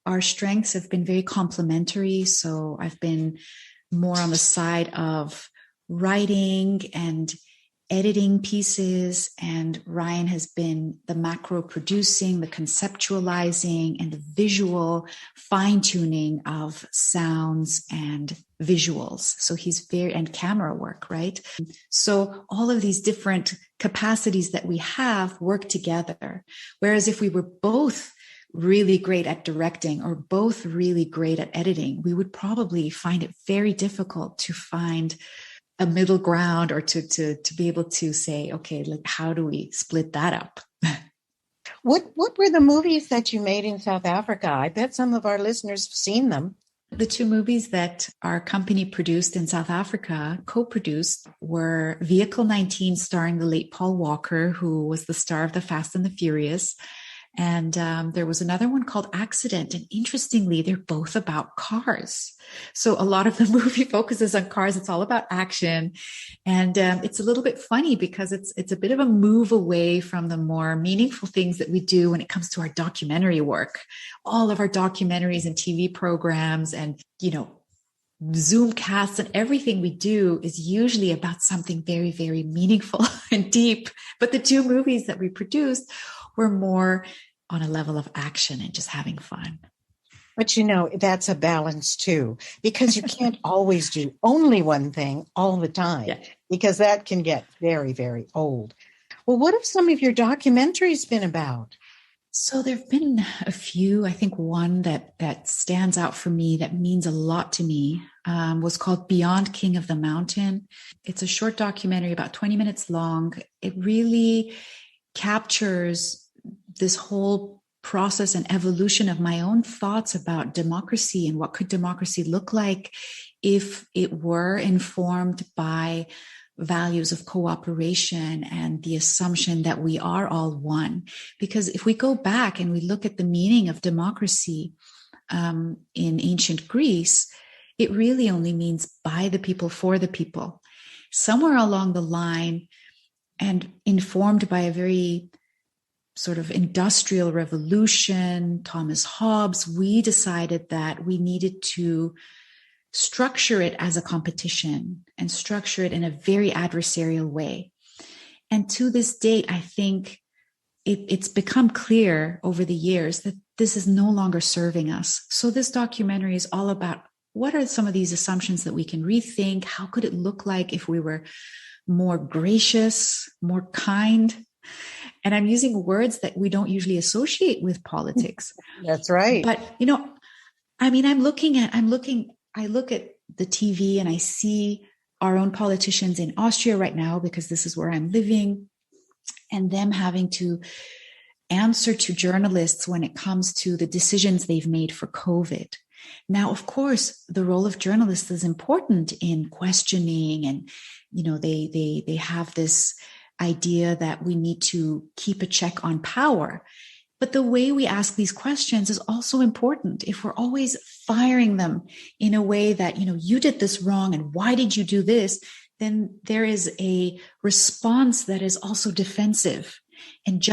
our strengths have been very complementary. So I've been more on the side of writing and editing pieces, and Ryan has been the macro producing, the conceptualizing, and the visual fine-tuning of sounds and visuals. So he's and camera work, right? So all of these different capacities that we have work together. Whereas if we were both really great at directing or both really great at editing, we would probably find it very difficult to find a middle ground, or to be able to say, okay, like, how do we split that up? What were the movies that you made in South Africa? I bet some of our listeners have seen them. The two movies that our company produced in South Africa, co-produced, were Vehicle 19, starring the late Paul Walker, who was the star of The Fast and the Furious. And there was another one called Accident. And interestingly, they're both about cars. So a lot of the movie focuses on cars. It's all about action. And it's a little bit funny because it's a bit of a move away from the more meaningful things that we do when it comes to our documentary work. All of our documentaries and TV programs and, Zoom casts and everything we do is usually about something very, very meaningful and deep. But the two movies that we produced were more on a level of action and just having fun. But that's a balance too, because you can't always do only one thing all the time, because that can get very, very old. Well, what have some of your documentaries been about? So there've been a few. I think one that stands out for me, that means a lot to me, was called Beyond King of the Mountain. It's a short documentary, about 20 minutes long. It really captures this whole process and evolution of my own thoughts about democracy and what could democracy look like if it were informed by values of cooperation and the assumption that we are all one. Because if we go back and we look at the meaning of democracy in ancient Greece, it really only means by the people, for the people. Somewhere along the line, and informed by a very sort of industrial revolution, Thomas Hobbes, we decided that we needed to structure it as a competition and structure it in a very adversarial way. And to this date, I think it's become clear over the years that this is no longer serving us. So this documentary is all about what are some of these assumptions that we can rethink? How could it look like if we were more gracious, more kind? And I'm using words that we don't usually associate with politics. That's right. But, I look at the TV and I see our own politicians in Austria right now, because this is where I'm living, and them having to answer to journalists when it comes to the decisions they've made for COVID. Now, of course, the role of journalists is important in questioning, and, they have this idea that we need to keep a check on power. But the way we ask these questions is also important. If we're always firing them in a way that, you did this wrong and why did you do this, then there is a response that is also defensive and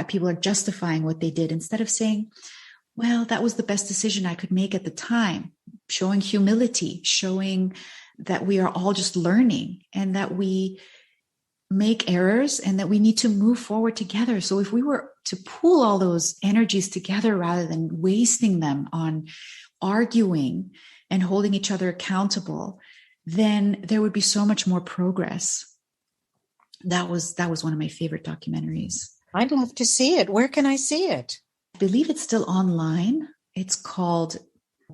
people are justifying what they did, instead of saying, well, that was the best decision I could make at the time, showing humility, showing that we are all just learning and that we make errors and that we need to move forward together. So if we were to pool all those energies together rather than wasting them on arguing and holding each other accountable, then there would be so much more progress. That was one of my favorite documentaries. I'd love to see it. Where can I see it? I believe it's still online. It's called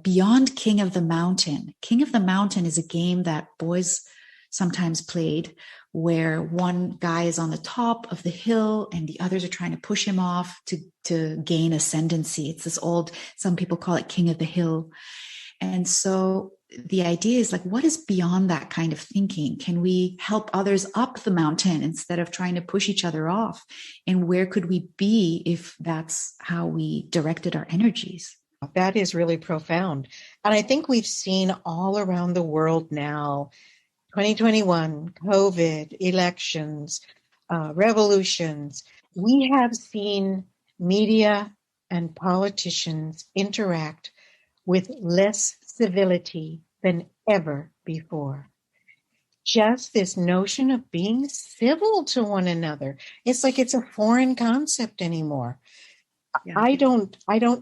Beyond King of the Mountain. King of the Mountain is a game that boys sometimes played, where one guy is on the top of the hill and the others are trying to push him off to gain ascendancy. It's this old, some people call it King of the Hill. And so the idea is like, what is beyond that kind of thinking? Can we help others up the mountain instead of trying to push each other off? And where could we be if that's how we directed our energies? That is really profound. And I think we've seen all around the world now, 2021, COVID, elections, revolutions, we have seen media and politicians interact with less civility than ever before. Just this notion of being civil to one another. It's like it's a foreign concept anymore. Yeah. I don't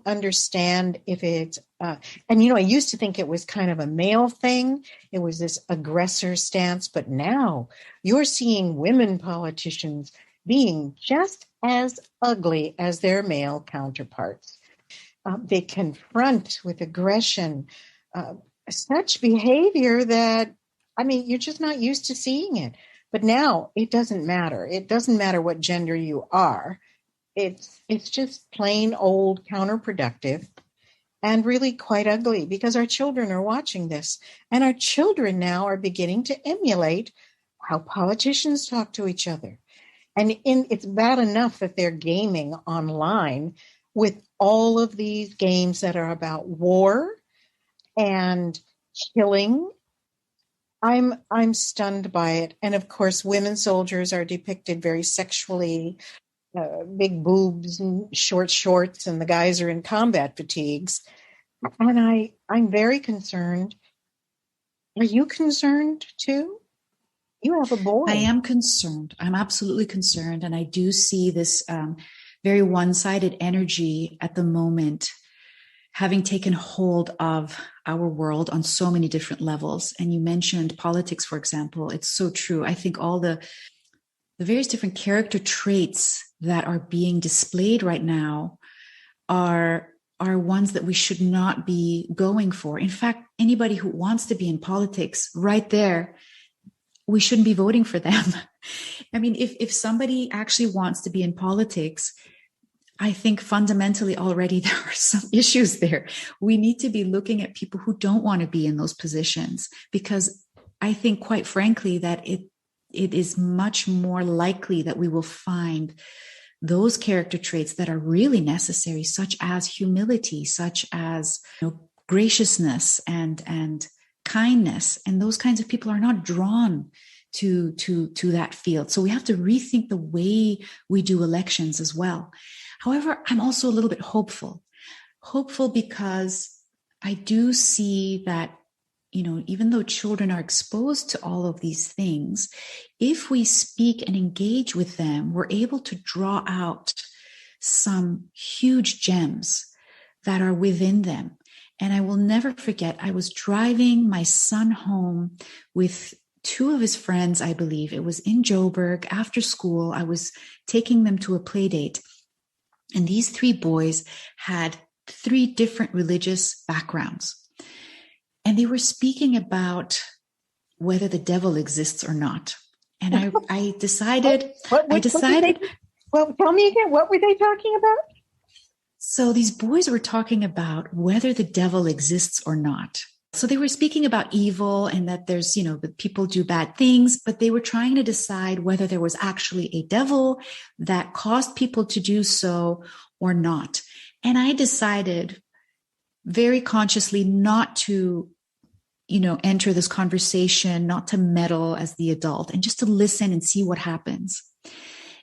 understand if it's, and I used to think it was kind of a male thing. It was this aggressor stance, but now you're seeing women politicians being just as ugly as their male counterparts. They confront with aggression such behavior that, you're just not used to seeing it. But now it doesn't matter. It doesn't matter what gender you are. It's just plain old counterproductive and really quite ugly because our children are watching this. And our children now are beginning to emulate how politicians talk to each other. And it's bad enough that they're gaming online with all of these games that are about war and killing. I'm stunned by it. And of course, women soldiers are depicted very sexually, big boobs and short shorts, and the guys are in combat fatigues. And I'm very concerned. Are you concerned too? You have a boy. I am concerned. I'm absolutely concerned. And I do see this very one-sided energy at the moment having taken hold of our world on so many different levels. And you mentioned politics, for example. It's so true. I think all the various different character traits that are being displayed right now are ones that we should not be going for. In fact, anybody who wants to be in politics, right there, we shouldn't be voting for them. If somebody actually wants to be in politics, I think fundamentally already there are some issues there. We need to be looking at people who don't want to be in those positions, because I think, quite frankly, that it is much more likely that we will find those character traits that are really necessary, such as humility, such as graciousness and kindness. And those kinds of people are not drawn to that field. So we have to rethink the way we do elections as well. However, I'm also a little bit hopeful because I do see that, even though children are exposed to all of these things, if we speak and engage with them, we're able to draw out some huge gems that are within them. And I will never forget, I was driving my son home with two of his friends, I believe. It was in Joburg after school. I was taking them to a play date. And these three boys had three different religious backgrounds. And they were speaking about whether the devil exists or not. And I decided. Well, tell me again, what were they talking about? So these boys were talking about whether the devil exists or not. So they were speaking about evil and that there's, that people do bad things, but they were trying to decide whether there was actually a devil that caused people to do so or not. And I decided very consciously not to, enter this conversation, not to meddle as the adult, and just to listen and see what happens.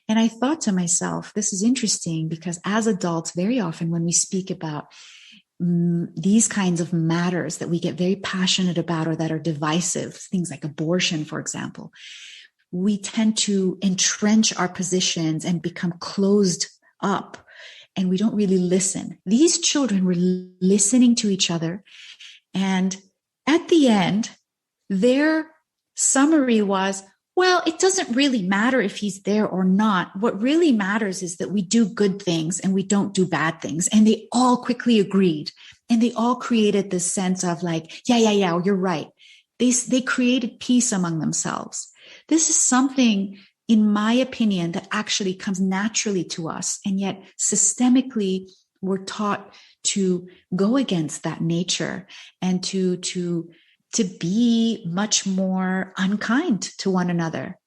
And I thought to myself, this is interesting because as adults, very often when we speak about these kinds of matters that we get very passionate about or that are divisive, things like abortion, for example, we tend to entrench our positions and become closed up, and we don't really listen. These children were listening to each other, and at the end, their summary was, well, it doesn't really matter if he's there or not. What really matters is that we do good things and we don't do bad things. And they all quickly agreed. And they all created this sense of like, yeah, you're right. They created peace among themselves. This is something, in my opinion, that actually comes naturally to us. And yet systemically, we're taught to go against that nature and to be much more unkind to one another.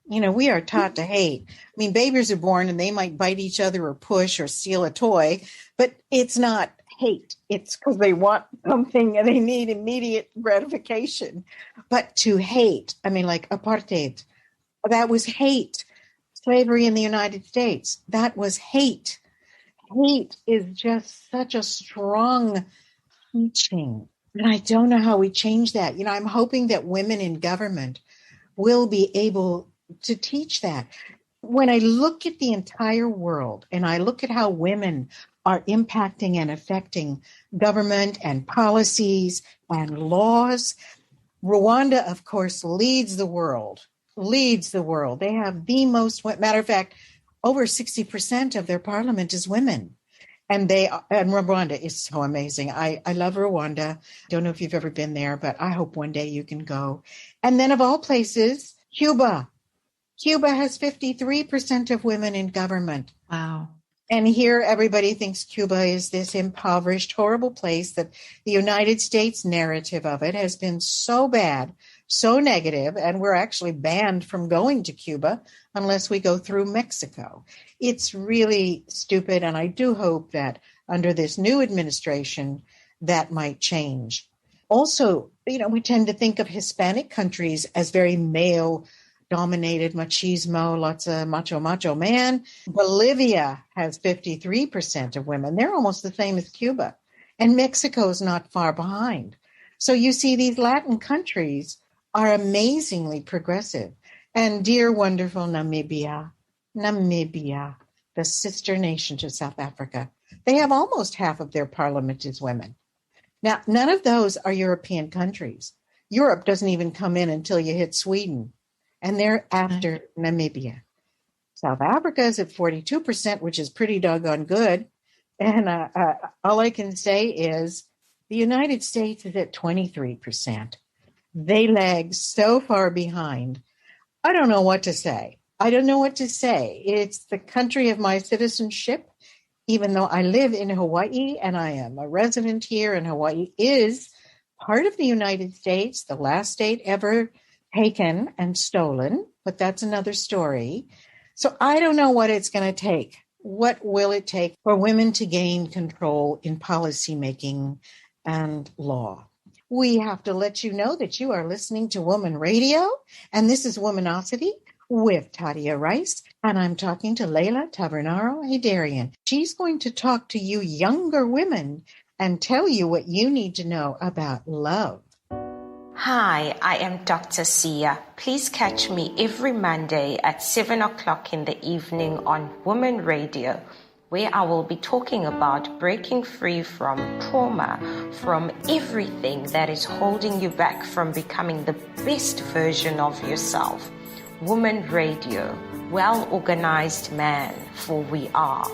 We are taught to hate. Babies are born and they might bite each other or push or steal a toy, but it's not hate. It's because they want something and they need immediate gratification. But to hate, like apartheid, that was hate. Slavery in the United States, that was hate. Hate is just such a strong teaching And I don't know how we change that. I'm hoping that women in government will be able to teach that. When I look at the entire world and I look at how women are impacting and affecting government and policies and laws, Rwanda, of course, leads the world. They have the most, matter of fact, over 60% of their parliament is women. And Rwanda is so amazing. I love Rwanda. Don't know if you've ever been there, but I hope one day you can go. And then of all places, Cuba. Cuba has 53% of women in government. Wow. And here everybody thinks Cuba is this impoverished, horrible place, that the United States narrative of it has been so bad, so negative, and we're actually banned from going to Cuba unless we go through Mexico. It's really stupid, and I do hope that under this new administration, that might change. Also, we tend to think of Hispanic countries as very male-dominated, machismo, lots of macho man. Bolivia has 53% of women. They're almost the same as Cuba. And Mexico is not far behind. So you see, these Latin countries are amazingly progressive. And dear, wonderful Namibia, the sister nation to South Africa, they have almost half of their parliament is women. Now, none of those are European countries. Europe doesn't even come in until you hit Sweden, and they're after Namibia. South Africa is at 42%, which is pretty doggone good. And all I can say is the United States is at 23%. They lag so far behind. I don't know what to say. It's the country of my citizenship, even though I live in Hawaii and I am a resident here, and Hawaii is part of the United States, the last state ever taken and stolen, but that's another story. So I don't know what it's going to take. What will it take for women to gain control in policymaking and law? We have to let you know that you are listening to Woman Radio, and this is Womanocity with Tadia Rice, and I'm talking to Leyla Tavernaro-Haidarian. She's going to talk to you younger women and tell you what you need to know about love. Hi, I am Dr. Sia. Please catch me every Monday at 7 o'clock in the evening on Woman Radio, where I will be talking about breaking free from trauma, from everything that is holding you back from becoming the best version of yourself. Woman Radio, well-organized man, for we are.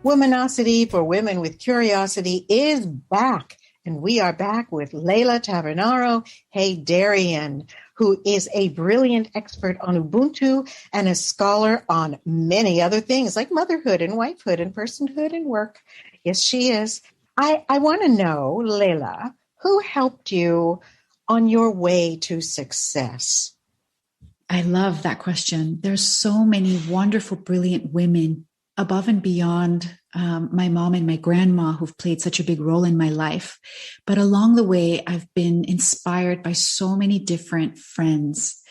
Womanocity for Women with Curiosity is back, and we are back with Leyla Tavernaro-Haidarian, who is a brilliant expert on Ubuntu and a scholar on many other things like motherhood and wifehood and personhood and work. Yes, she is. I want to know, Leyla, who helped you on your way to success? I love that question. There's so many wonderful, brilliant women above and beyond my mom and my grandma who've played such a big role in my life. But along the way, I've been inspired by so many different friends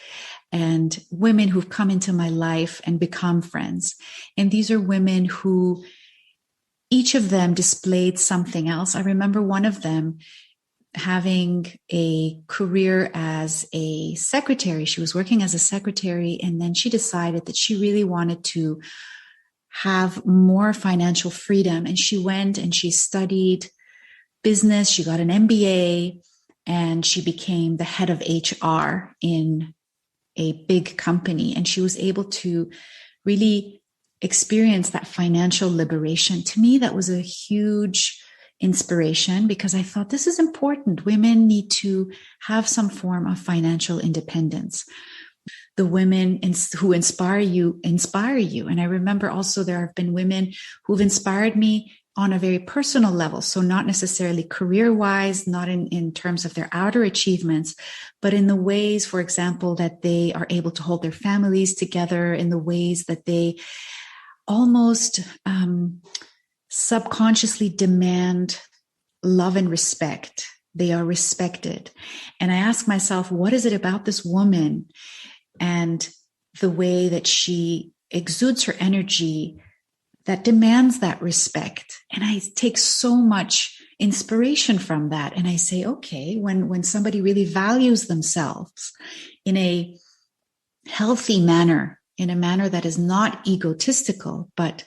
and women who've come into my life and become friends. And these are women who, each of them displayed something else. I remember one of them having a career as a secretary. She was working as a secretary, and then she decided that she really wanted to have more financial freedom. And she went and she studied business. She got an MBA, and she became the head of HR in a big company. And she was able to really experience that financial liberation. To me, that was a huge inspiration, because I thought this is important. Women need to have some form of financial independence. The women who inspire you. And I remember also there have been women who've inspired me on a very personal level. So not necessarily career-wise, not in terms of their outer achievements, but in the ways, for example, that they are able to hold their families together, in the ways that they almost subconsciously demand love and respect. They are respected. And I ask myself, what is it about this woman and the way that she exudes her energy that demands that respect. And I take so much inspiration from that. And I say, okay, when somebody really values themselves in a healthy manner, in a manner that is not egotistical, but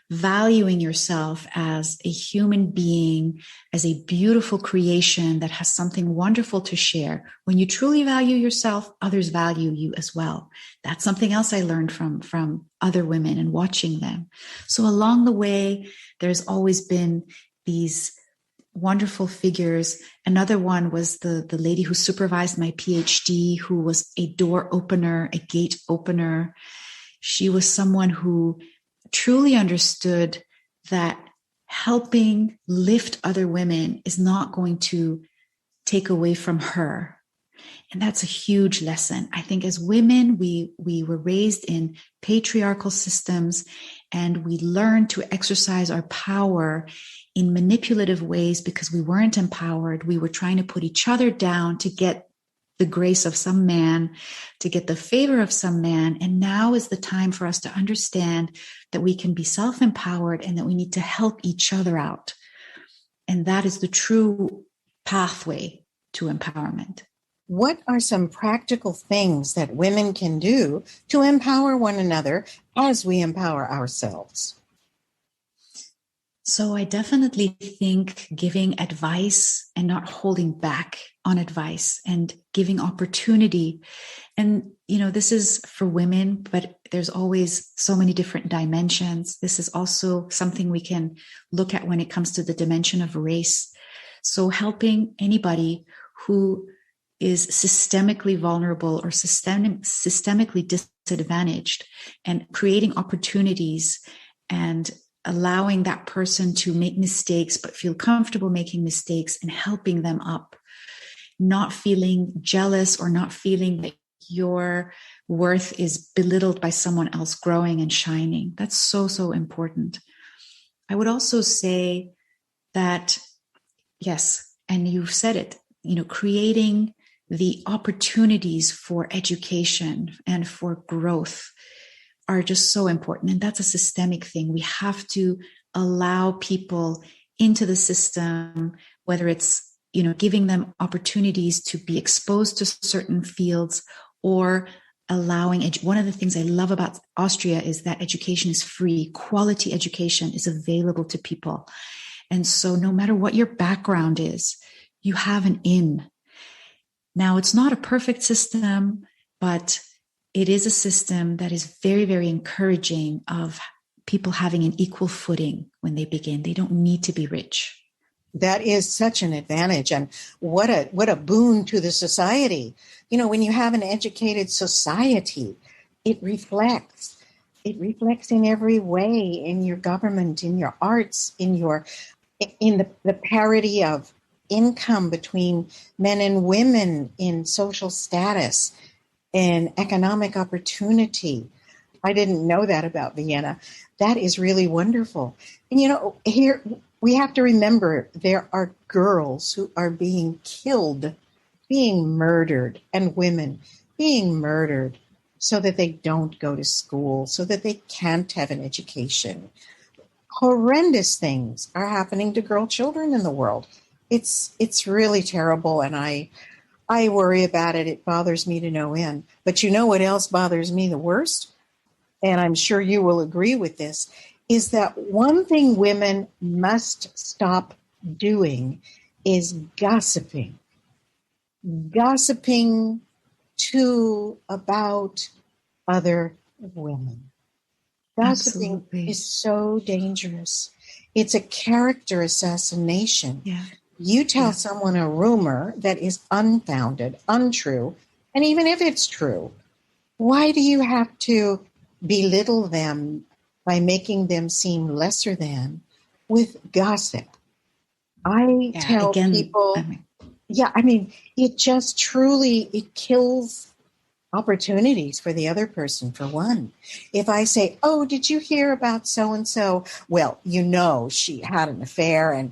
valuing yourself as a human being, as a beautiful creation that has something wonderful to share. When you truly value yourself, others value you as well. That's something else I learned from other women and watching them. So along the way, there's always been these wonderful figures. Another one was the lady who supervised my PhD, who was a door opener, a gate opener. She was someone who truly understood that helping lift other women is not going to take away from her. And that's a huge lesson. I think as women, we were raised in patriarchal systems, and we learned to exercise our power in manipulative ways because we weren't empowered. We were trying to put each other down to get the grace of some man, to get the favor of some man. And now is the time for us to understand that we can be self-empowered and that we need to help each other out. And that is the true pathway to empowerment. What are some practical things that women can do to empower one another as we empower ourselves? So I definitely think giving advice and not holding back on advice and giving opportunity. And, this is for women, but there's always so many different dimensions. This is also something we can look at when it comes to the dimension of race. So helping anybody who is systemically vulnerable or systemically disadvantaged, and creating opportunities and allowing that person to make mistakes, but feel comfortable making mistakes and helping them up, not feeling jealous or not feeling that your worth is belittled by someone else growing and shining. That's so, so important. I would also say that, yes, and you've said it, creating the opportunities for education and for growth are just so important. And that's a systemic thing. We have to allow people into the system, whether it's, giving them opportunities to be exposed to certain fields or allowing one of the things I love about Austria is that education is free. Quality education is available to people. And so no matter what your background is, you have an in. Now, it's not a perfect system, but it is a system that is very, very encouraging of people having an equal footing when they begin. They don't need to be rich. That is such an advantage. And what a boon to the society. When you have an educated society, it reflects in every way, in your government, in your arts, in the parity of income between men and women, in social status and economic opportunity. I didn't know that about Vienna. That is really wonderful. And here we have to remember there are girls who are being killed, being murdered, and women being murdered so that they don't go to school, so that they can't have an education. Horrendous things are happening to girl children in the world. It's really terrible, and I worry about it. It bothers me to no end. But you know what else bothers me the worst? And I'm sure you will agree with this, is that one thing women must stop doing is gossiping. Gossiping about other women. Gossiping Absolutely. is so dangerous. It's a character assassination. Yeah. You tell someone a rumor that is unfounded, untrue, and even if it's true, why do you have to belittle them by making them seem lesser than with gossip? I tell people, it just truly, it kills opportunities for the other person, for one. If I say, oh, did you hear about so-and-so? Well, she had an affair, and,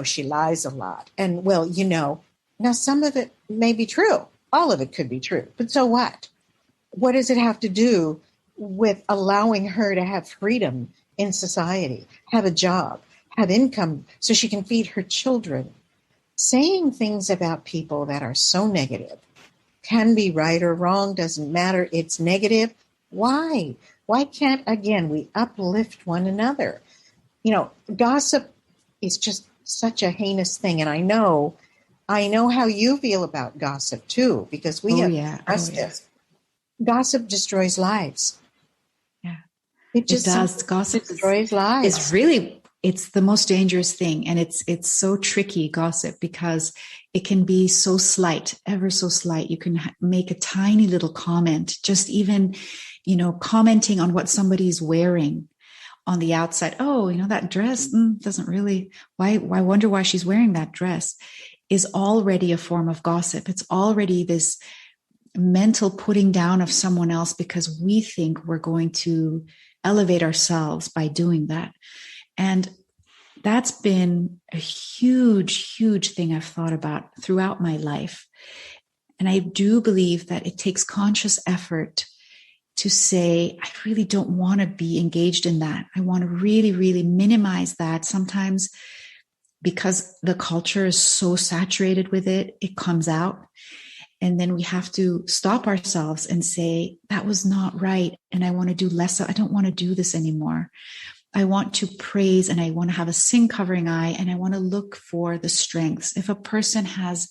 she lies a lot. And, now some of it may be true. All of it could be true. But so what? What does it have to do with allowing her to have freedom in society, have a job, have income so she can feed her children. Saying things about people that are so negative, can be right or wrong, doesn't matter. It's negative. Why? Why can't, again, we uplift one another? Gossip is just such a heinous thing. And I know how you feel about gossip too, because we have discussed this. Gossip destroys lives. Yeah. It does. Gossip destroys lives. It's the most dangerous thing. And it's so tricky, gossip, because it can be so slight, ever so slight. You can make a tiny little comment, just even, commenting on what somebody's wearing on the outside. Oh, that dress doesn't really, why wonder why she's wearing that dress, is already a form of gossip. It's already this mental putting down of someone else because we think we're going to elevate ourselves by doing that. And that's been a huge, huge thing I've thought about throughout my life. And I do believe that it takes conscious effort to say, I really don't want to be engaged in that. I want to really, really minimize that. Sometimes because the culture is so saturated with it, it comes out. And then we have to stop ourselves and say, that was not right. And I want to do less. I don't want to do this anymore. I want to praise and I want to have a sin covering eye and I want to look for the strengths. If a person has,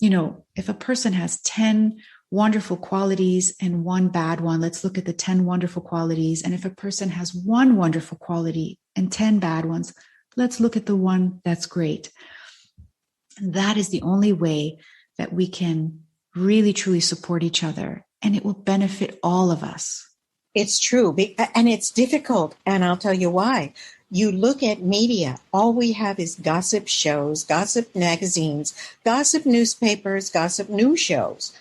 10 wonderful qualities and one bad one, let's look at the 10 wonderful qualities. And if a person has one wonderful quality and 10 bad ones, let's look at the one that's great. That is the only way that we can really, truly support each other, and it will benefit all of us. It's true, and it's difficult, and I'll tell you why. You look at media, all we have is gossip shows, gossip magazines, gossip newspapers, gossip news shows.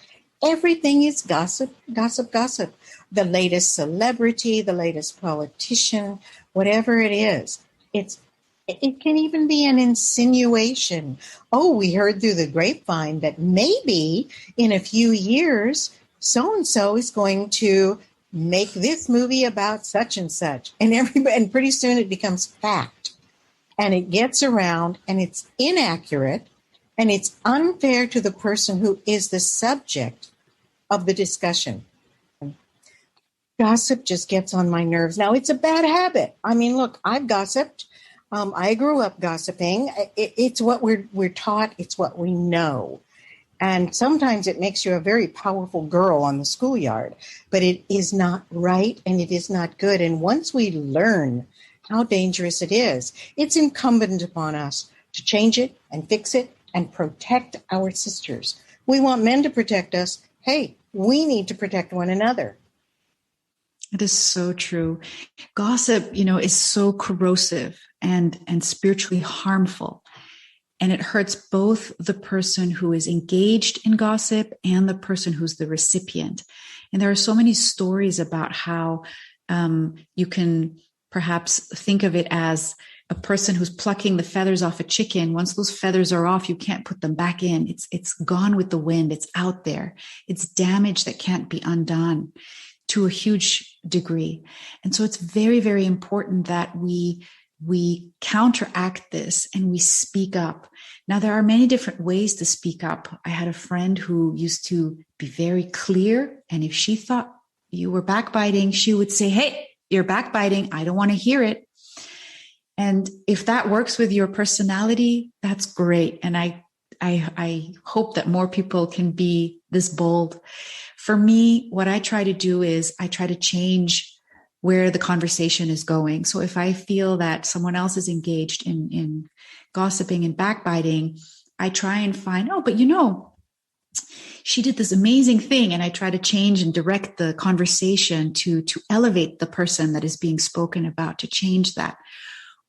Everything is gossip, gossip, gossip. The latest celebrity, the latest politician, whatever it is. It can even be an insinuation. Oh, we heard through the grapevine that maybe in a few years, so-and-so is going to make this movie about such and such. And pretty soon it becomes fact. And it gets around and it's inaccurate and it's unfair to the person who is the subject of the discussion. Gossip just gets on my nerves. Now, it's a bad habit. I mean, look, I've gossiped. I grew up gossiping. It's what we're taught. It's what we know. And sometimes it makes you a very powerful girl on the schoolyard, but it is not right and it is not good. And once we learn how dangerous it is, it's incumbent upon us to change it and fix it and protect our sisters. We want men to protect us. Hey, we need to protect one another. It is so true. Gossip, is so corrosive and spiritually harmful. And it hurts both the person who is engaged in gossip and the person who's the recipient. And there are so many stories about how you can perhaps think of it as a person who's plucking the feathers off a chicken. Once those feathers are off, you can't put them back in. It's gone with the wind. It's out there. It's damage that can't be undone to a huge degree. And so it's very, very important that we counteract this and we speak up. Now, there are many different ways to speak up. I had a friend who used to be very clear. And if she thought you were backbiting, she would say, hey, you're backbiting. I don't want to hear it. And if that works with your personality, that's great. And I hope that more people can be this bold. For me, what I try to do is I try to change where the conversation is going. So if I feel that someone else is engaged in gossiping and backbiting, I try and find, but she did this amazing thing. And I try to change and direct the conversation to elevate the person that is being spoken about, to change that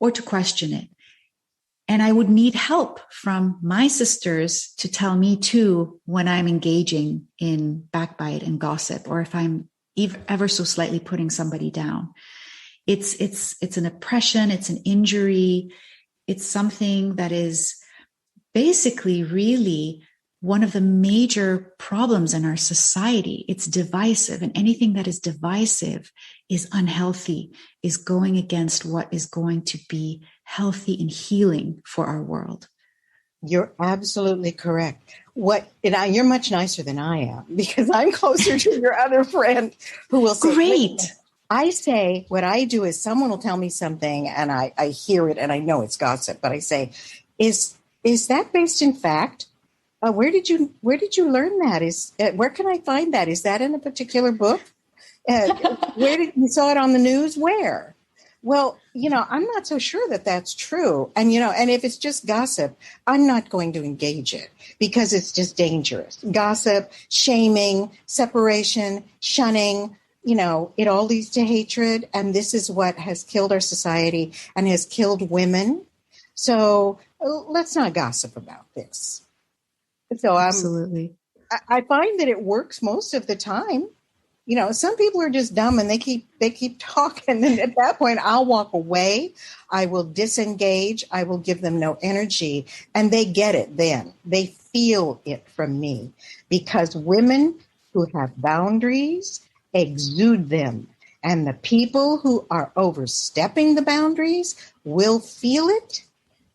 or to question it. And I would need help from my sisters to tell me too when I'm engaging in backbite and gossip, or if I'm ever so slightly putting somebody down. It's an oppression, it's an injury, it's something that is basically really one of the major problems in our society. It's divisive, and anything that is divisive is unhealthy, is going against what is going to be healthy and healing for our world. You're absolutely correct. You're much nicer than I am, because I'm closer to your other friend who will say, great. I say, what I do is someone will tell me something and I hear it and I know it's gossip, but I say, is that based in fact? Where did you learn that? Where can I find that? Is that in a particular book? Where did you saw it on the news? Where? Well, I'm not so sure that that's true. And, and if it's just gossip, I'm not going to engage it because it's just dangerous. Gossip, shaming, separation, shunning, it all leads to hatred. And this is what has killed our society and has killed women. So let's not gossip about this. So Absolutely. I find that it works most of the time. Some people are just dumb and they keep talking. And at that point, I'll walk away. I will disengage. I will give them no energy. And they get it then. They feel it from me, because women who have boundaries exude them. And the people who are overstepping the boundaries will feel it.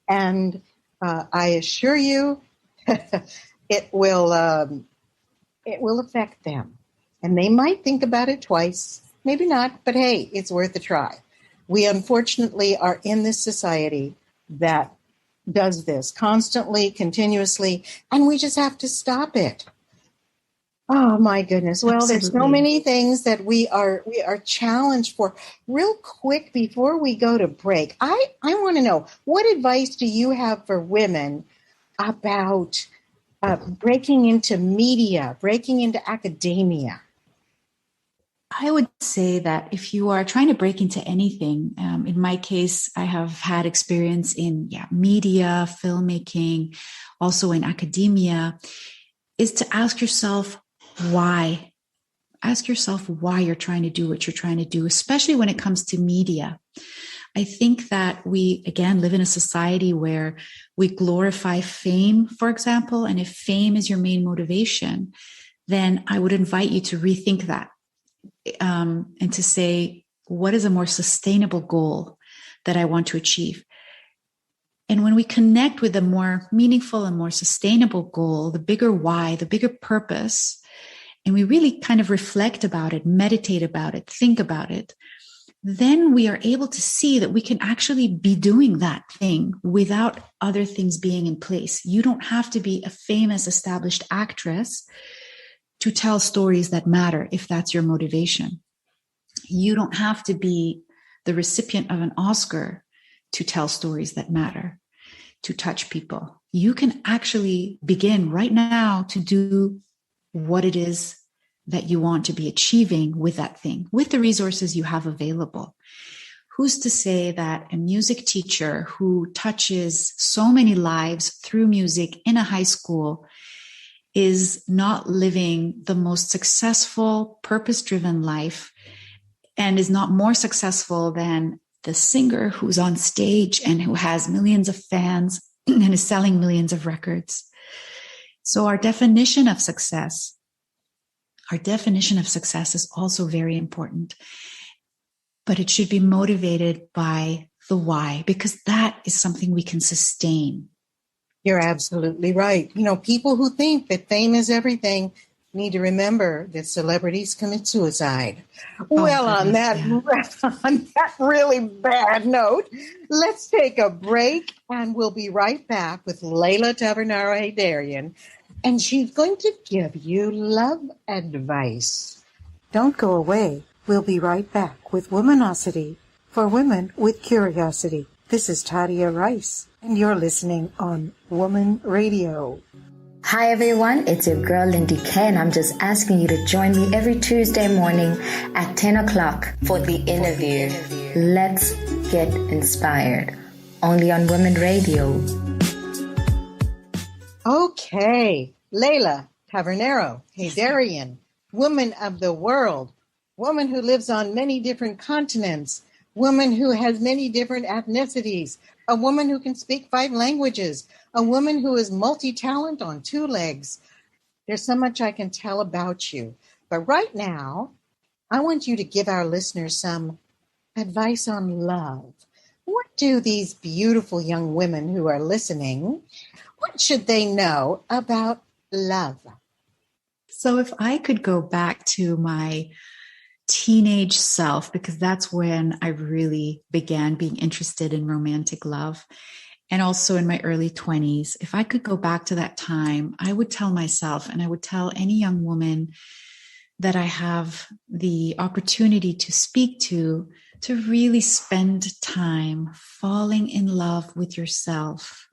And I assure you, it will affect them. And they might think about it twice, maybe not, but hey, it's worth a try. We unfortunately are in this society that does this constantly, continuously, and we just have to stop it. Oh my goodness. Well, Absolutely. There's so many things that we are challenged for. Real quick before we go to break, I want to know, what advice do you have for women about breaking into media, breaking into academia? I would say that if you are trying to break into anything, in my case, I have had experience in media, filmmaking, also in academia, is to ask yourself why. Ask yourself why you're trying to do what you're trying to do, especially when it comes to media. I think that we, again, live in a society where we glorify fame, for example, and if fame is your main motivation, then I would invite you to rethink that. And to say, what is a more sustainable goal that I want to achieve? And when we connect with a more meaningful and more sustainable goal, the bigger why, the bigger purpose, and we really kind of reflect about it, meditate about it, think about it, then we are able to see that we can actually be doing that thing without other things being in place. You don't have to be a famous, established actress to tell stories that matter, if that's your motivation. You don't have to be the recipient of an Oscar to tell stories that matter, to touch people. You can actually begin right now to do what it is that you want to be achieving with that thing, with the resources you have available. Who's to say that a music teacher who touches so many lives through music in a high school is not living the most successful, purpose-driven life and is not more successful than the singer who's on stage and who has millions of fans and is selling millions of records? So our definition of success is also very important, but it should be motivated by the why, because that is something we can sustain. You're absolutely right. People who think that fame is everything need to remember that celebrities commit suicide. On that really bad note, let's take a break and we'll be right back with Leyla Tavernaro-Haidarian, and she's going to give you love advice. Don't go away. We'll be right back with Womanocity for women with curiosity. This is Tadia Rice, and you're listening on Woman Radio. Hi everyone, it's your girl Lindy K, and I'm just asking you to join me every Tuesday morning at 10 o'clock for the interview. Let's get inspired. Only on Woman Radio. Okay, Leyla Tavernaro-Haidarian, woman of the world, woman who lives on many different continents, woman who has many different ethnicities, a woman who can speak 5 languages, a woman who is multi-talent on 2 legs. There's so much I can tell about you. But right now, I want you to give our listeners some advice on love. What do these beautiful young women who are listening, what should they know about love? So if I could go back to my teenage self, because that's when I really began being interested in romantic love, and also in my early 20s, if I could go back to that time, I would tell myself, and I would tell any young woman that I have the opportunity to speak to really spend time falling in love with yourself,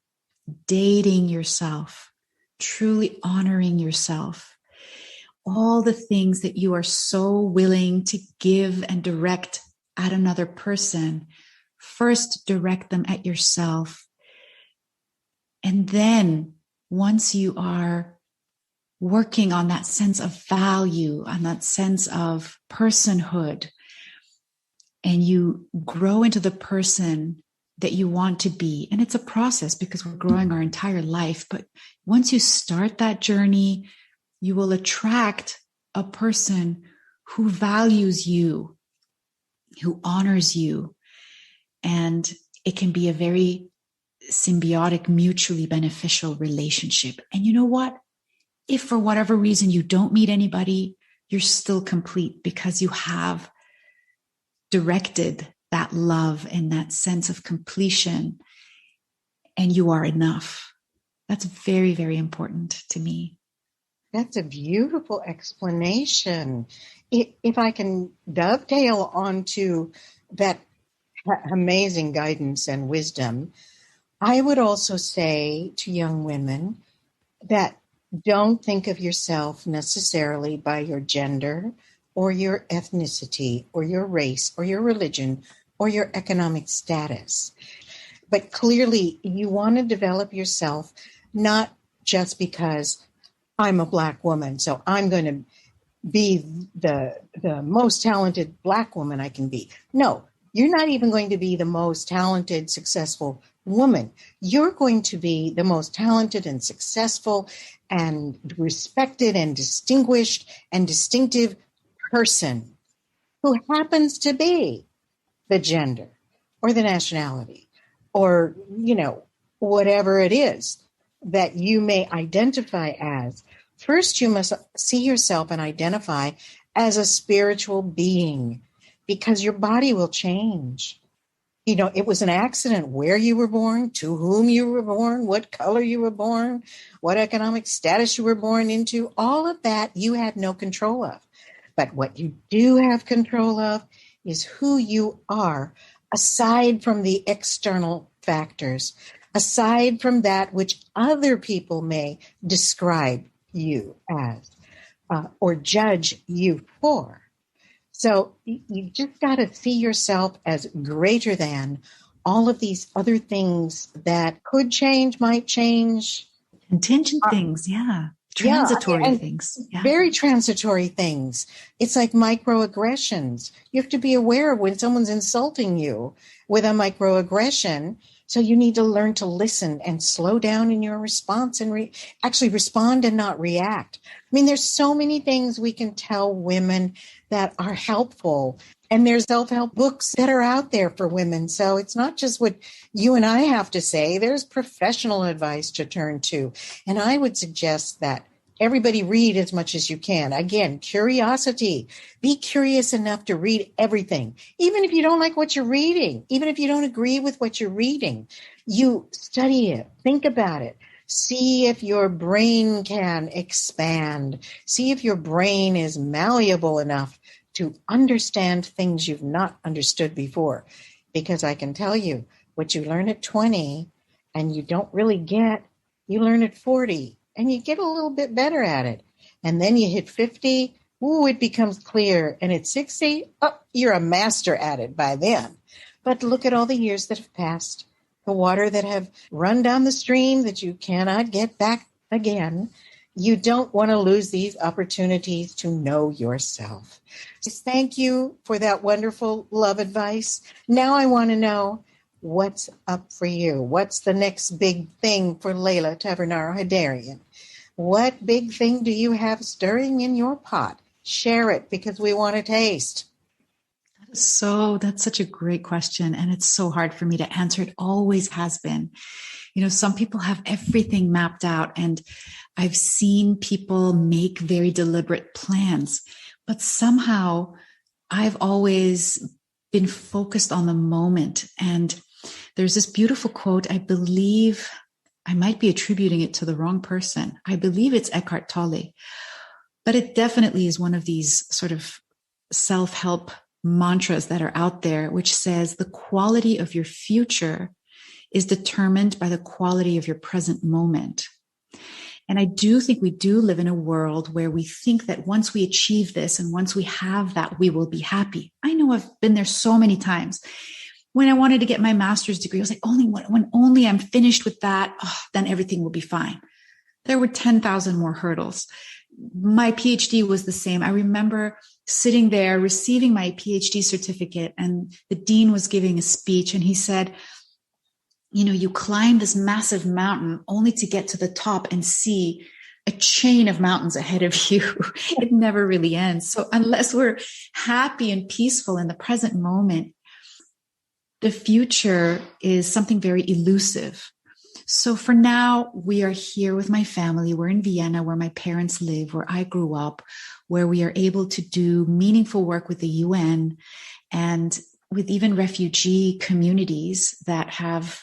dating yourself, truly honoring yourself. All the things that you are so willing to give and direct at another person, first direct them at yourself. And then once you are working on that sense of value, on that sense of personhood, and you grow into the person that you want to be, and it's a process because we're growing our entire life, but once you start that journey, you will attract a person who values you, who honors you, and it can be a very symbiotic, mutually beneficial relationship. And you know what? If for whatever reason you don't meet anybody, you're still complete because you have directed that love and that sense of completion, and you are enough. That's very, very important to me. That's a beautiful explanation. If I can dovetail onto that amazing guidance and wisdom, I would also say to young women that don't think of yourself necessarily by your gender or your ethnicity or your race or your religion or your economic status. But clearly you want to develop yourself not just because I'm a Black woman, so I'm going to be the most talented Black woman I can be. No, you're not even going to be the most talented, successful woman. You're going to be the most talented and successful and respected and distinguished and distinctive person who happens to be the gender or the nationality or, whatever it is that you may identify as. First, you must see yourself and identify as a spiritual being because your body will change. It was an accident where you were born, to whom you were born, what color you were born, what economic status you were born into. All of that you had no control of. But what you do have control of is who you are, aside from the external factors, aside from that which other people may describe you as or judge you for. So you just got to see yourself as greater than all of these other things that could change, might change. Contingent things, yeah. Transitory things. Yeah. Very transitory things. It's like microaggressions. You have to be aware of when someone's insulting you with a microaggression. So you need to learn to listen and slow down in your response and actually respond and not react. I mean, there's so many things we can tell women that are helpful. And there's self-help books that are out there for women. So it's not just what you and I have to say. There's professional advice to turn to. And I would suggest that everybody read as much as you can. Again, curiosity. Be curious enough to read everything. Even if you don't like what you're reading, even if you don't agree with what you're reading, you study it, think about it. See if your brain can expand. See if your brain is malleable enough to understand things you've not understood before. Because I can tell you, what you learn at 20 and you don't really get, you learn at 40 and you get a little bit better at it. And then you hit 50, it becomes clear. And at 60, you're a master at it by then. But look at all the years that have passed, the water that have run down the stream that you cannot get back again. You don't want to lose these opportunities to know yourself. Just thank you for that wonderful love advice. Now I want to know what's up for you. What's the next big thing for Leyla Tavernaro-Haidarian? What big thing do you have stirring in your pot Share it because we want to taste. So that's such a great question. And it's so hard for me to answer. It always has been. Some people have everything mapped out, and I've seen people make very deliberate plans, but somehow I've always been focused on the moment. And there's this beautiful quote. I believe I might be attributing it to the wrong person. I believe it's Eckhart Tolle, but it definitely is one of these sort of self-help mantras that are out there, which says the quality of your future is determined by the quality of your present moment. And I do think we do live in a world where we think that once we achieve this and once we have that, we will be happy. I know I've been there so many times. When I wanted to get my master's degree, I was like, when only I'm finished with that, then everything will be fine. There were 10,000 more hurdles. My PhD was the same. I remember sitting there receiving my PhD certificate, and the dean was giving a speech, and he said, you climb this massive mountain only to get to the top and see a chain of mountains ahead of you. It never really ends. So unless we're happy and peaceful in the present moment, the future is something very elusive. So for now, we are here with my family. We're in Vienna, where my parents live, where I grew up, where we are able to do meaningful work with the UN and with even refugee communities that have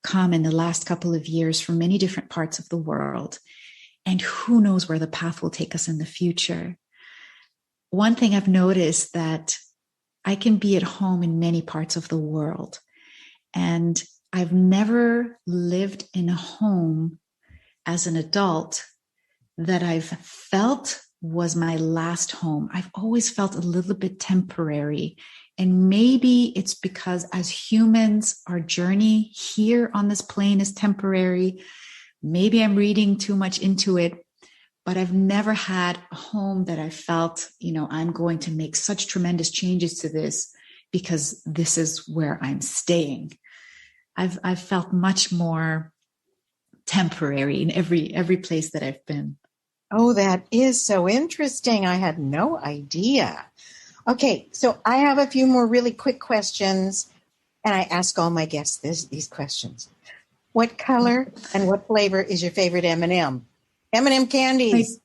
come in the last couple of years from many different parts of the world. And who knows where the path will take us in the future. One thing I've noticed that I can be at home in many parts of the world, and I've never lived in a home as an adult that I've felt was my last home. I've always felt a little bit temporary. And maybe it's because as humans, our journey here on this plane is temporary. Maybe I'm reading too much into it, but I've never had a home that I felt, I'm going to make such tremendous changes to this because this is where I'm staying. I've felt much more temporary in every place that I've been. Oh, that is so interesting. I had no idea. Okay, so I have a few more really quick questions, and I ask all my guests these questions. What color and what flavor is your favorite M&M? M&M candies.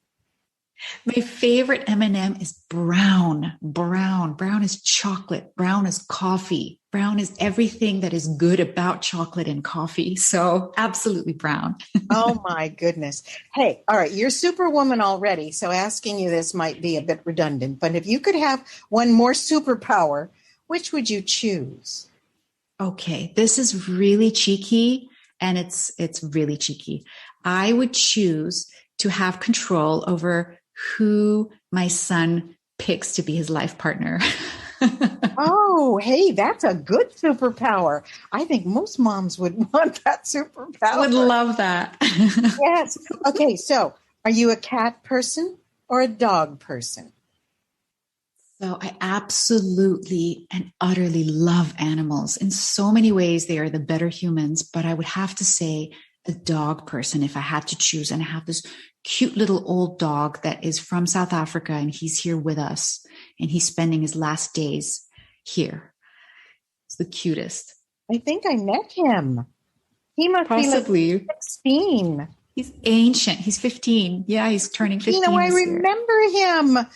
My favorite M&M is brown. Brown is chocolate. Brown is coffee. Brown is everything that is good about chocolate and coffee. So absolutely brown. Oh my goodness. Hey, all right. You're Superwoman already. So asking you this might be a bit redundant, but if you could have one more superpower, which would you choose? Okay. This is really cheeky, and it's really cheeky. I would choose to have control over who my son picks to be his life partner. Oh, hey, that's a good superpower. I think most moms would want that superpower. I would love that. Yes. Okay, so are you a cat person or a dog person? So I absolutely and utterly love animals. In so many ways, they are the better humans, but I would have to say a dog person if I had to choose. And I have this cute little old dog that is from South Africa, and he's here with us, and he's spending his last days here. It's the cutest. I think I met him. He must Possibly. be like 16. He's ancient. He's 15. Yeah, he's turning 15. I this year. remember him.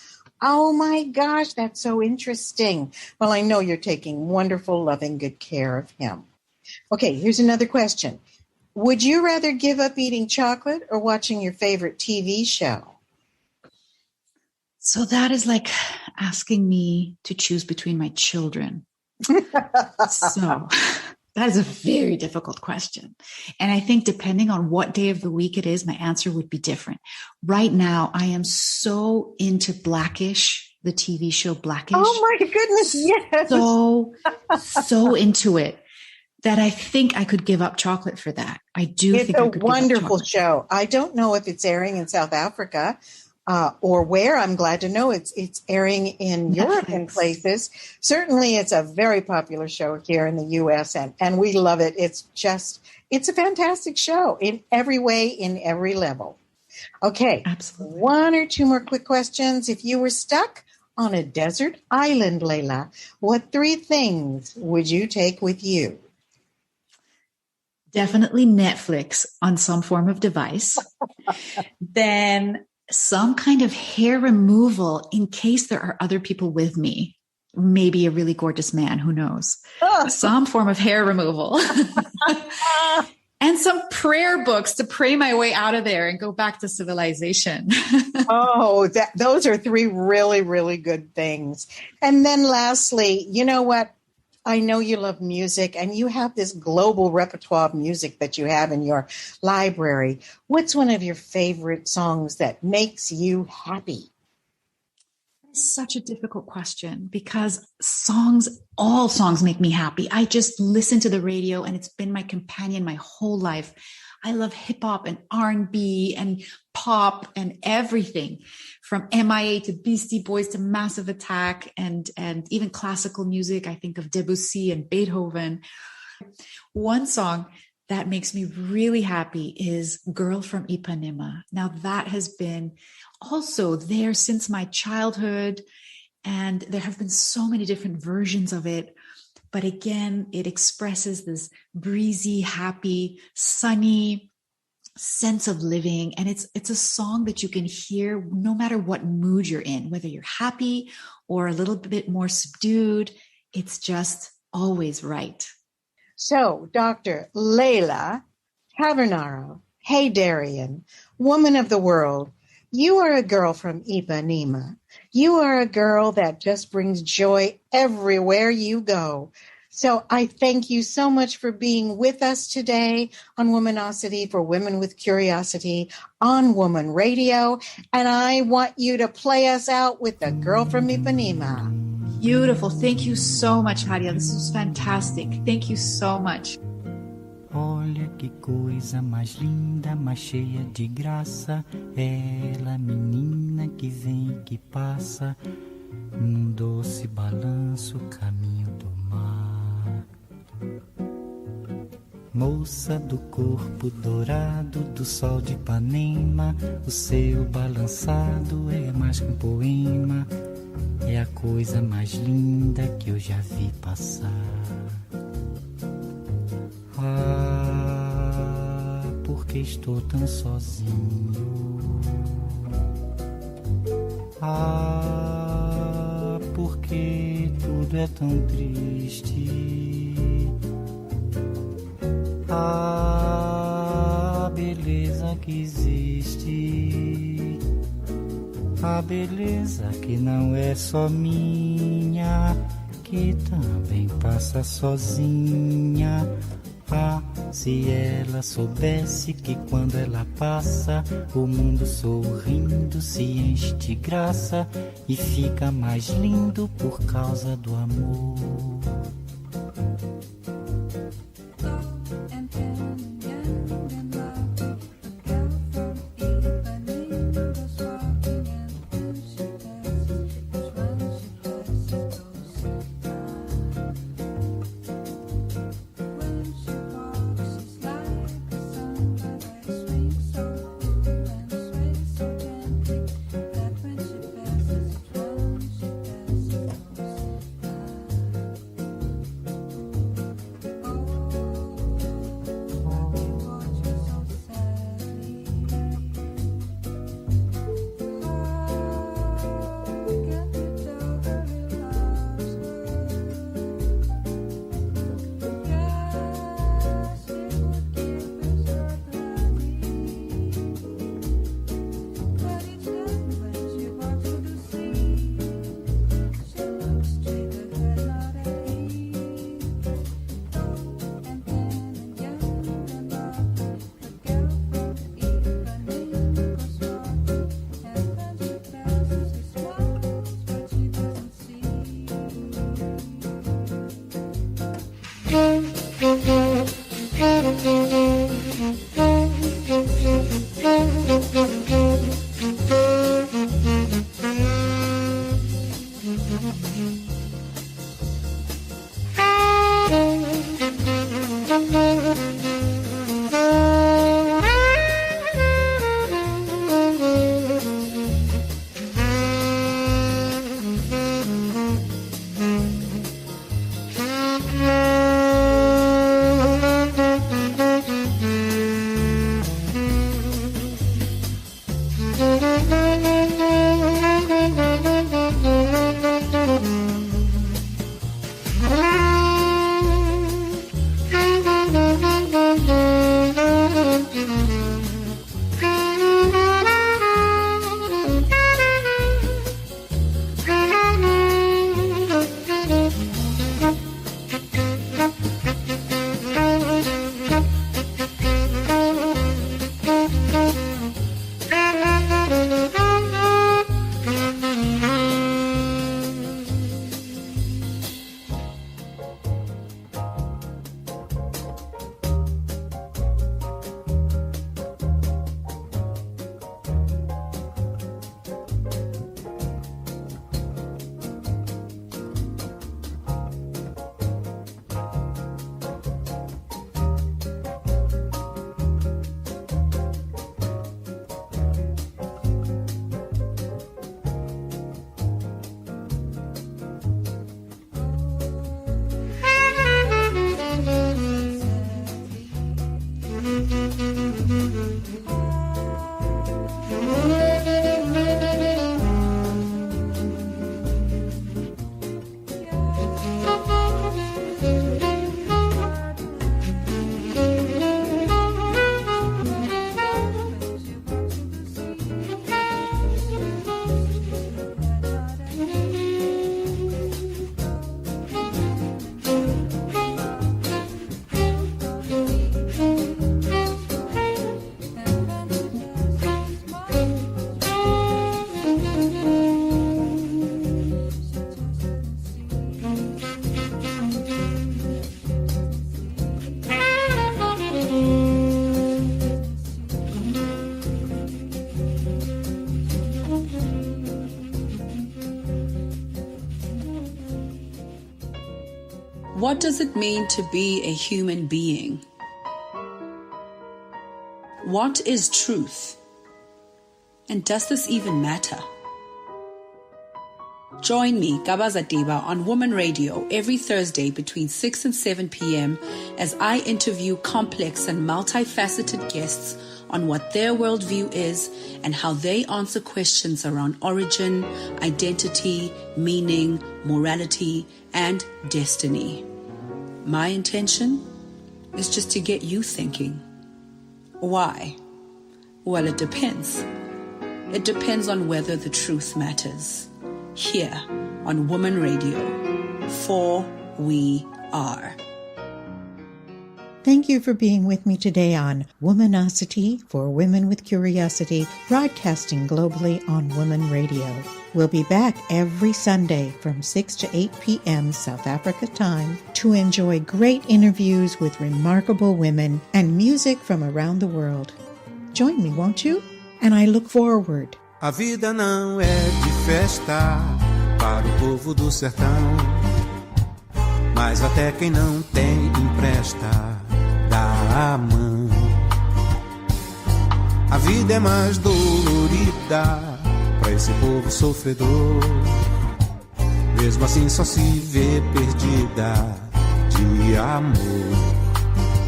Oh my gosh, that's so interesting. Well, I know you're taking wonderful, loving, good care of him. Okay, here's another question. Would you rather give up eating chocolate or watching your favorite TV show? So that is like asking me to choose between my children. So that is a very difficult question. And I think depending on what day of the week it is, my answer would be different. Right now, I am so into Blackish, the TV show Blackish. Oh my goodness, yes. So into it that I think I could give up chocolate for that. I do think I could give up chocolate. It's a wonderful show. I don't know if it's airing in South Africa or where. I'm glad to know it's airing in Europe and places. Certainly, it's a very popular show here in the U.S., and we love it. It's a fantastic show in every way, in every level. Okay. Absolutely. One or two more quick questions. If you were stuck on a desert island, Leyla, what three things would you take with you? Definitely Netflix on some form of device. Then some kind of hair removal in case there are other people with me. Maybe a really gorgeous man, who knows? Some form of hair removal. And some prayer books to pray my way out of there and go back to civilization. Those are three really, really good things. And then lastly, you know what? I know you love music and you have this global repertoire of music that you have in your library. What's one of your favorite songs that makes you happy? It's such a difficult question because all songs make me happy. I just listen to the radio and it's been my companion my whole life. I love hip hop and R&B and pop and everything from MIA to Beastie Boys to Massive Attack and even classical music. I think of Debussy and Beethoven. One song that makes me really happy is Girl from Ipanema. Now that has been also there since my childhood, and there have been so many different versions of it. But again, it expresses this breezy, happy, sunny sense of living. And it's a song that you can hear no matter what mood you're in, whether you're happy or a little bit more subdued. It's just always right. So, Dr. Leyla Tavernaro-Haidarian, woman of the world, you are a girl from Ipanema. You are a girl that just brings joy everywhere you go. So I thank you so much for being with us today on Womanocity for Women with Curiosity on Woman Radio. And I want you to play us out with the Girl from Ipanema. Beautiful. Thank you so much, Hadia. This was fantastic. Thank you so much. Olha que coisa mais linda, mais cheia de graça. Ela, menina que vem e que passa, num doce balanço, caminho do mar. Moça do corpo dourado do sol de Ipanema, o seu balançado é mais que um poema. É a coisa mais linda que eu já vi passar. Ah, porque estou tão sozinho. Ah, porque tudo é tão triste. Ah, beleza que existe. A beleza que não é só minha, que também passa sozinha. Ah, se ela soubesse que quando ela passa, o mundo sorrindo se enche de graça e fica mais lindo por causa do amor. What does it mean to be a human being? What is truth? And does this even matter? Join me, Gabaza Deba, on Woman Radio every Thursday between 6 and 7 p.m. as I interview complex and multifaceted guests on what their worldview is and how they answer questions around origin, identity, meaning, morality, and destiny. My intention is just to get you thinking. Why? Well, it depends. It depends on whether the truth matters. Here on Woman Radio, for we are. Thank you for being with me today on Womanocity for Women with Curiosity, broadcasting globally on Woman Radio. We'll be back every Sunday from 6 to 8 p.m. South Africa time to enjoy great interviews with remarkable women and music from around the world. Join me, won't you? And I look forward. A vida não é de festa para o povo do sertão, mas até quem não tem empresta, dá a mão. A vida é mais dolorida para esse povo sofredor, mesmo assim só se vê perdida de amor.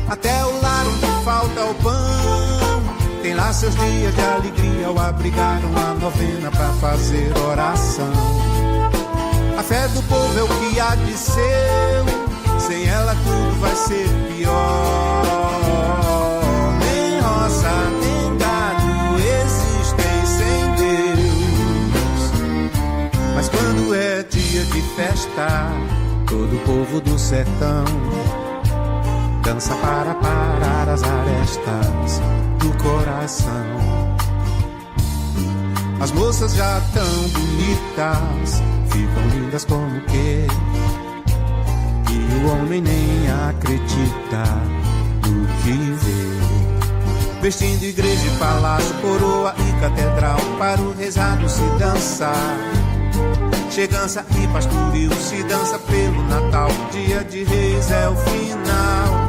Até o lar onde falta o pão tem lá seus dias de alegria ao abrigar uma novena pra fazer oração. A fé do povo é o que há de ser, sem ela tudo vai ser pior. Nem roça, nem gado existem sem Deus. Mas quando é dia de festa, todo o povo do sertão dança para parar as arestas do coração. As moças já tão bonitas, ficam lindas como que e o homem nem acredita no que vê. Vestindo igreja e palácio, coroa e catedral, para o rezado se dança. Chegança e pastoril se dança pelo Natal, dia de reis é o final.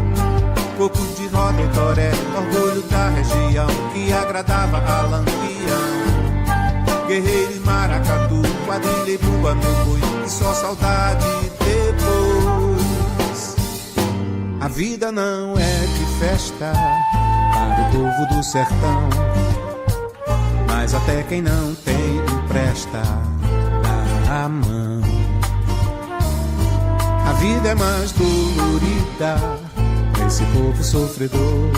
Coco de roda e toré, orgulho da região que agradava a Lampião. Guerreiro e maracatu, quadrilha e bumba, meu boi, e só saudade depois. A vida não é de festa para o povo do sertão, mas até quem não tem empresta, dá a mão. A vida é mais dolorida esse povo sofredor,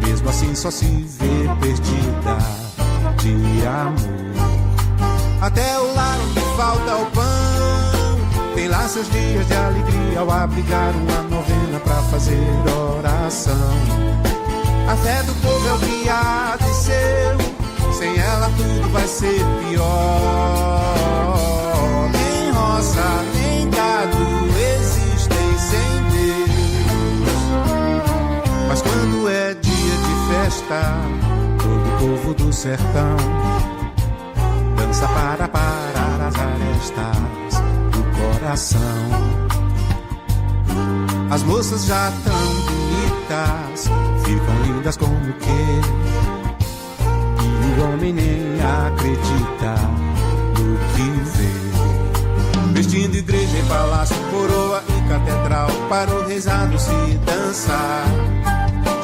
mesmo assim só se vê perdida de amor. Até o lar onde falta o pão tem lá seus dias de alegria ao abrigar uma novena pra fazer oração. A fé do povo é o que há de ser, sem ela tudo vai ser pior. Nem roça, nem gado existem sem mas quando é dia de festa, todo o povo do sertão dança para parar as arestas do coração. As moças já tão bonitas, ficam lindas como que e o homem nem acredita no que vê. Vestindo igreja e palácio, coroa e catedral, para o rezado se dança.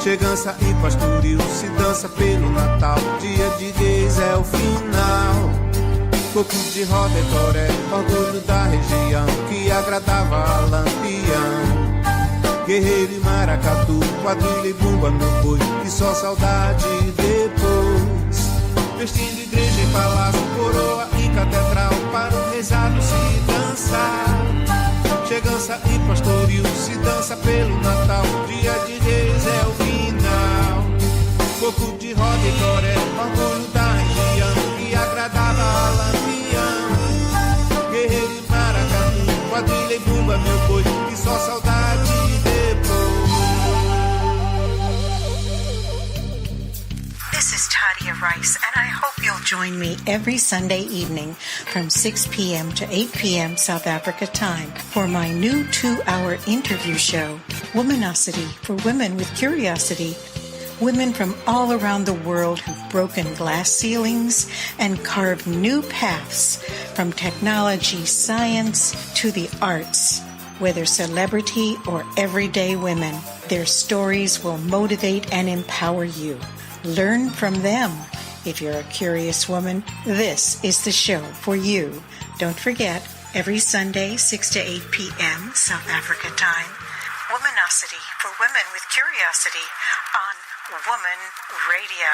Chegança e pastoril se dança pelo Natal, dia de reis é o final. Coco de roda e toré, orgulho da região que agradava a Lampião. Guerreiro e maracatu, quadrilha e bumba, meu boi, e só saudade depois. Vestindo igreja e palácio, coroa e catedral, para o rezado se dançar. Chegança e pastoril se dança pelo Natal, dia de reis é o final. Coco de roda e toré, orgulho da região que agradava a Lampião. Guerreiro e maracatu, quadrilha e bumba, meu boi, e só saudade depois. This is Tadia Rice, and I hope you'll join me every Sunday evening from 6 p.m. to 8 p.m. South Africa time for my new 2-hour interview show, Womanocity, for women with curiosity. Women from all around the world who've broken glass ceilings and carved new paths from technology, science, to the arts. Whether celebrity or everyday women, their stories will motivate and empower you. Learn from them. If you're a curious woman, this is the show for you. Don't forget, every Sunday, 6 to 8 p.m. South Africa time, Womanocity for women with curiosity on Woman Radio.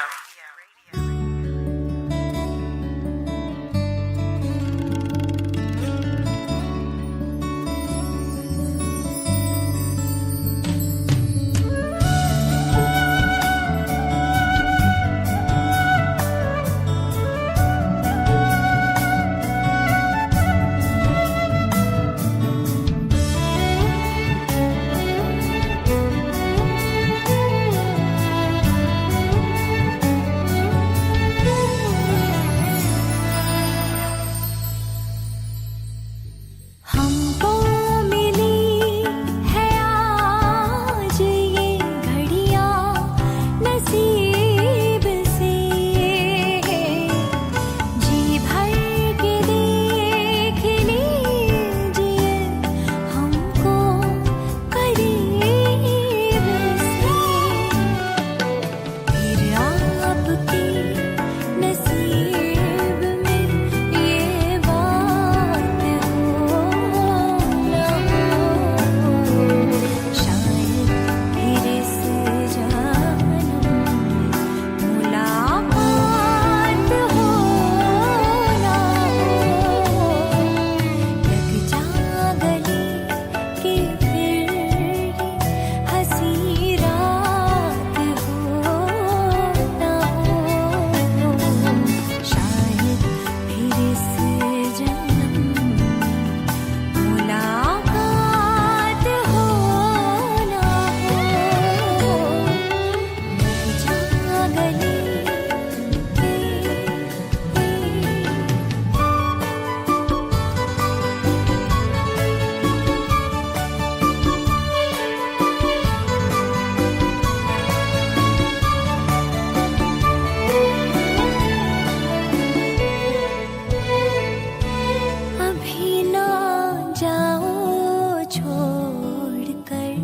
छोड़कर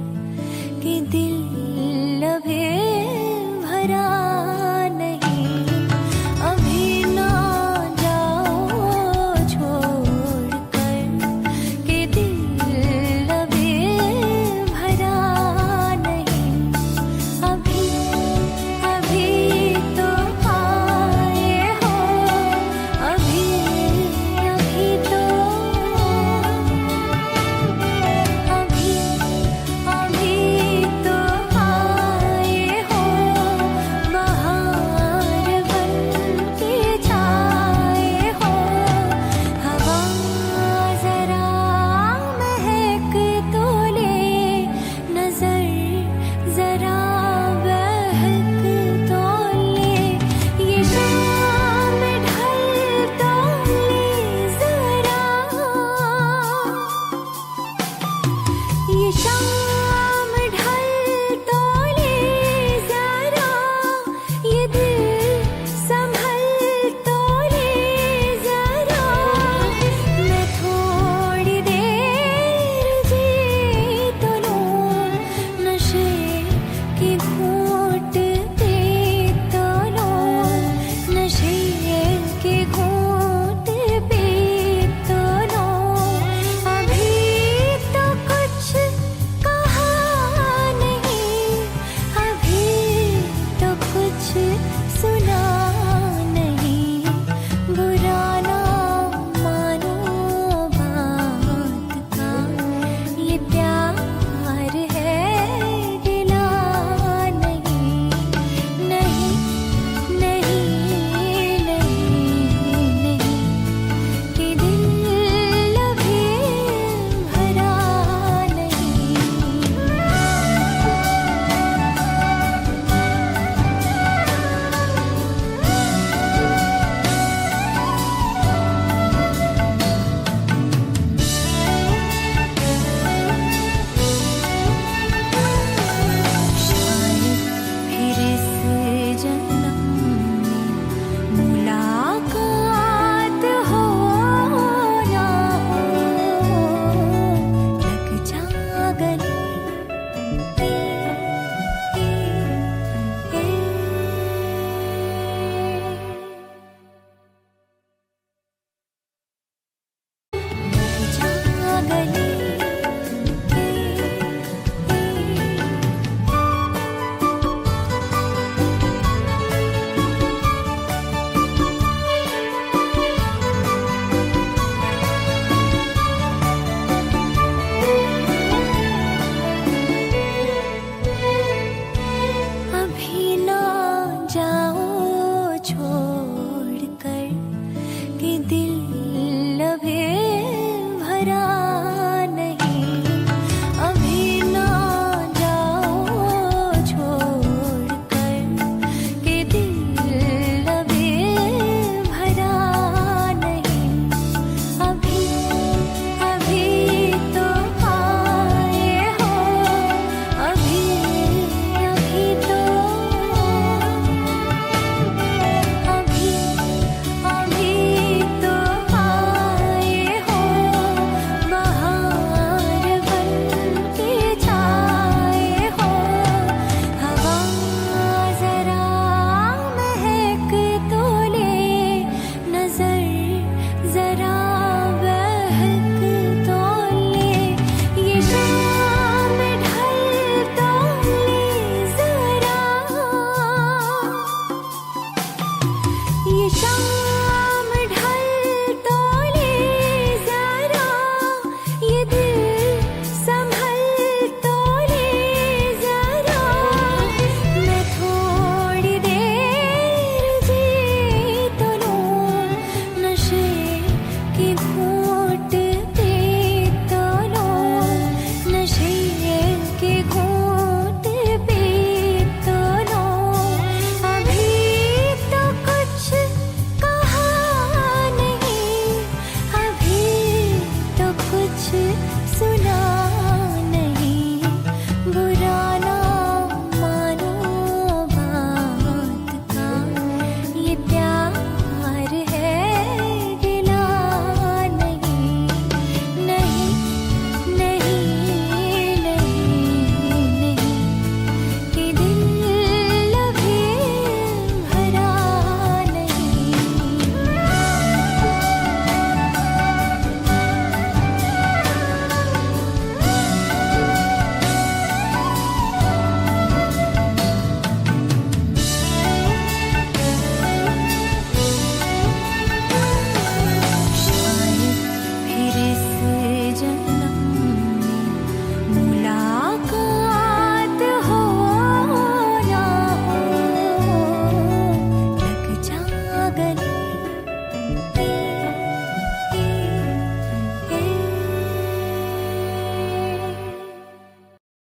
कि दिल लभे भरा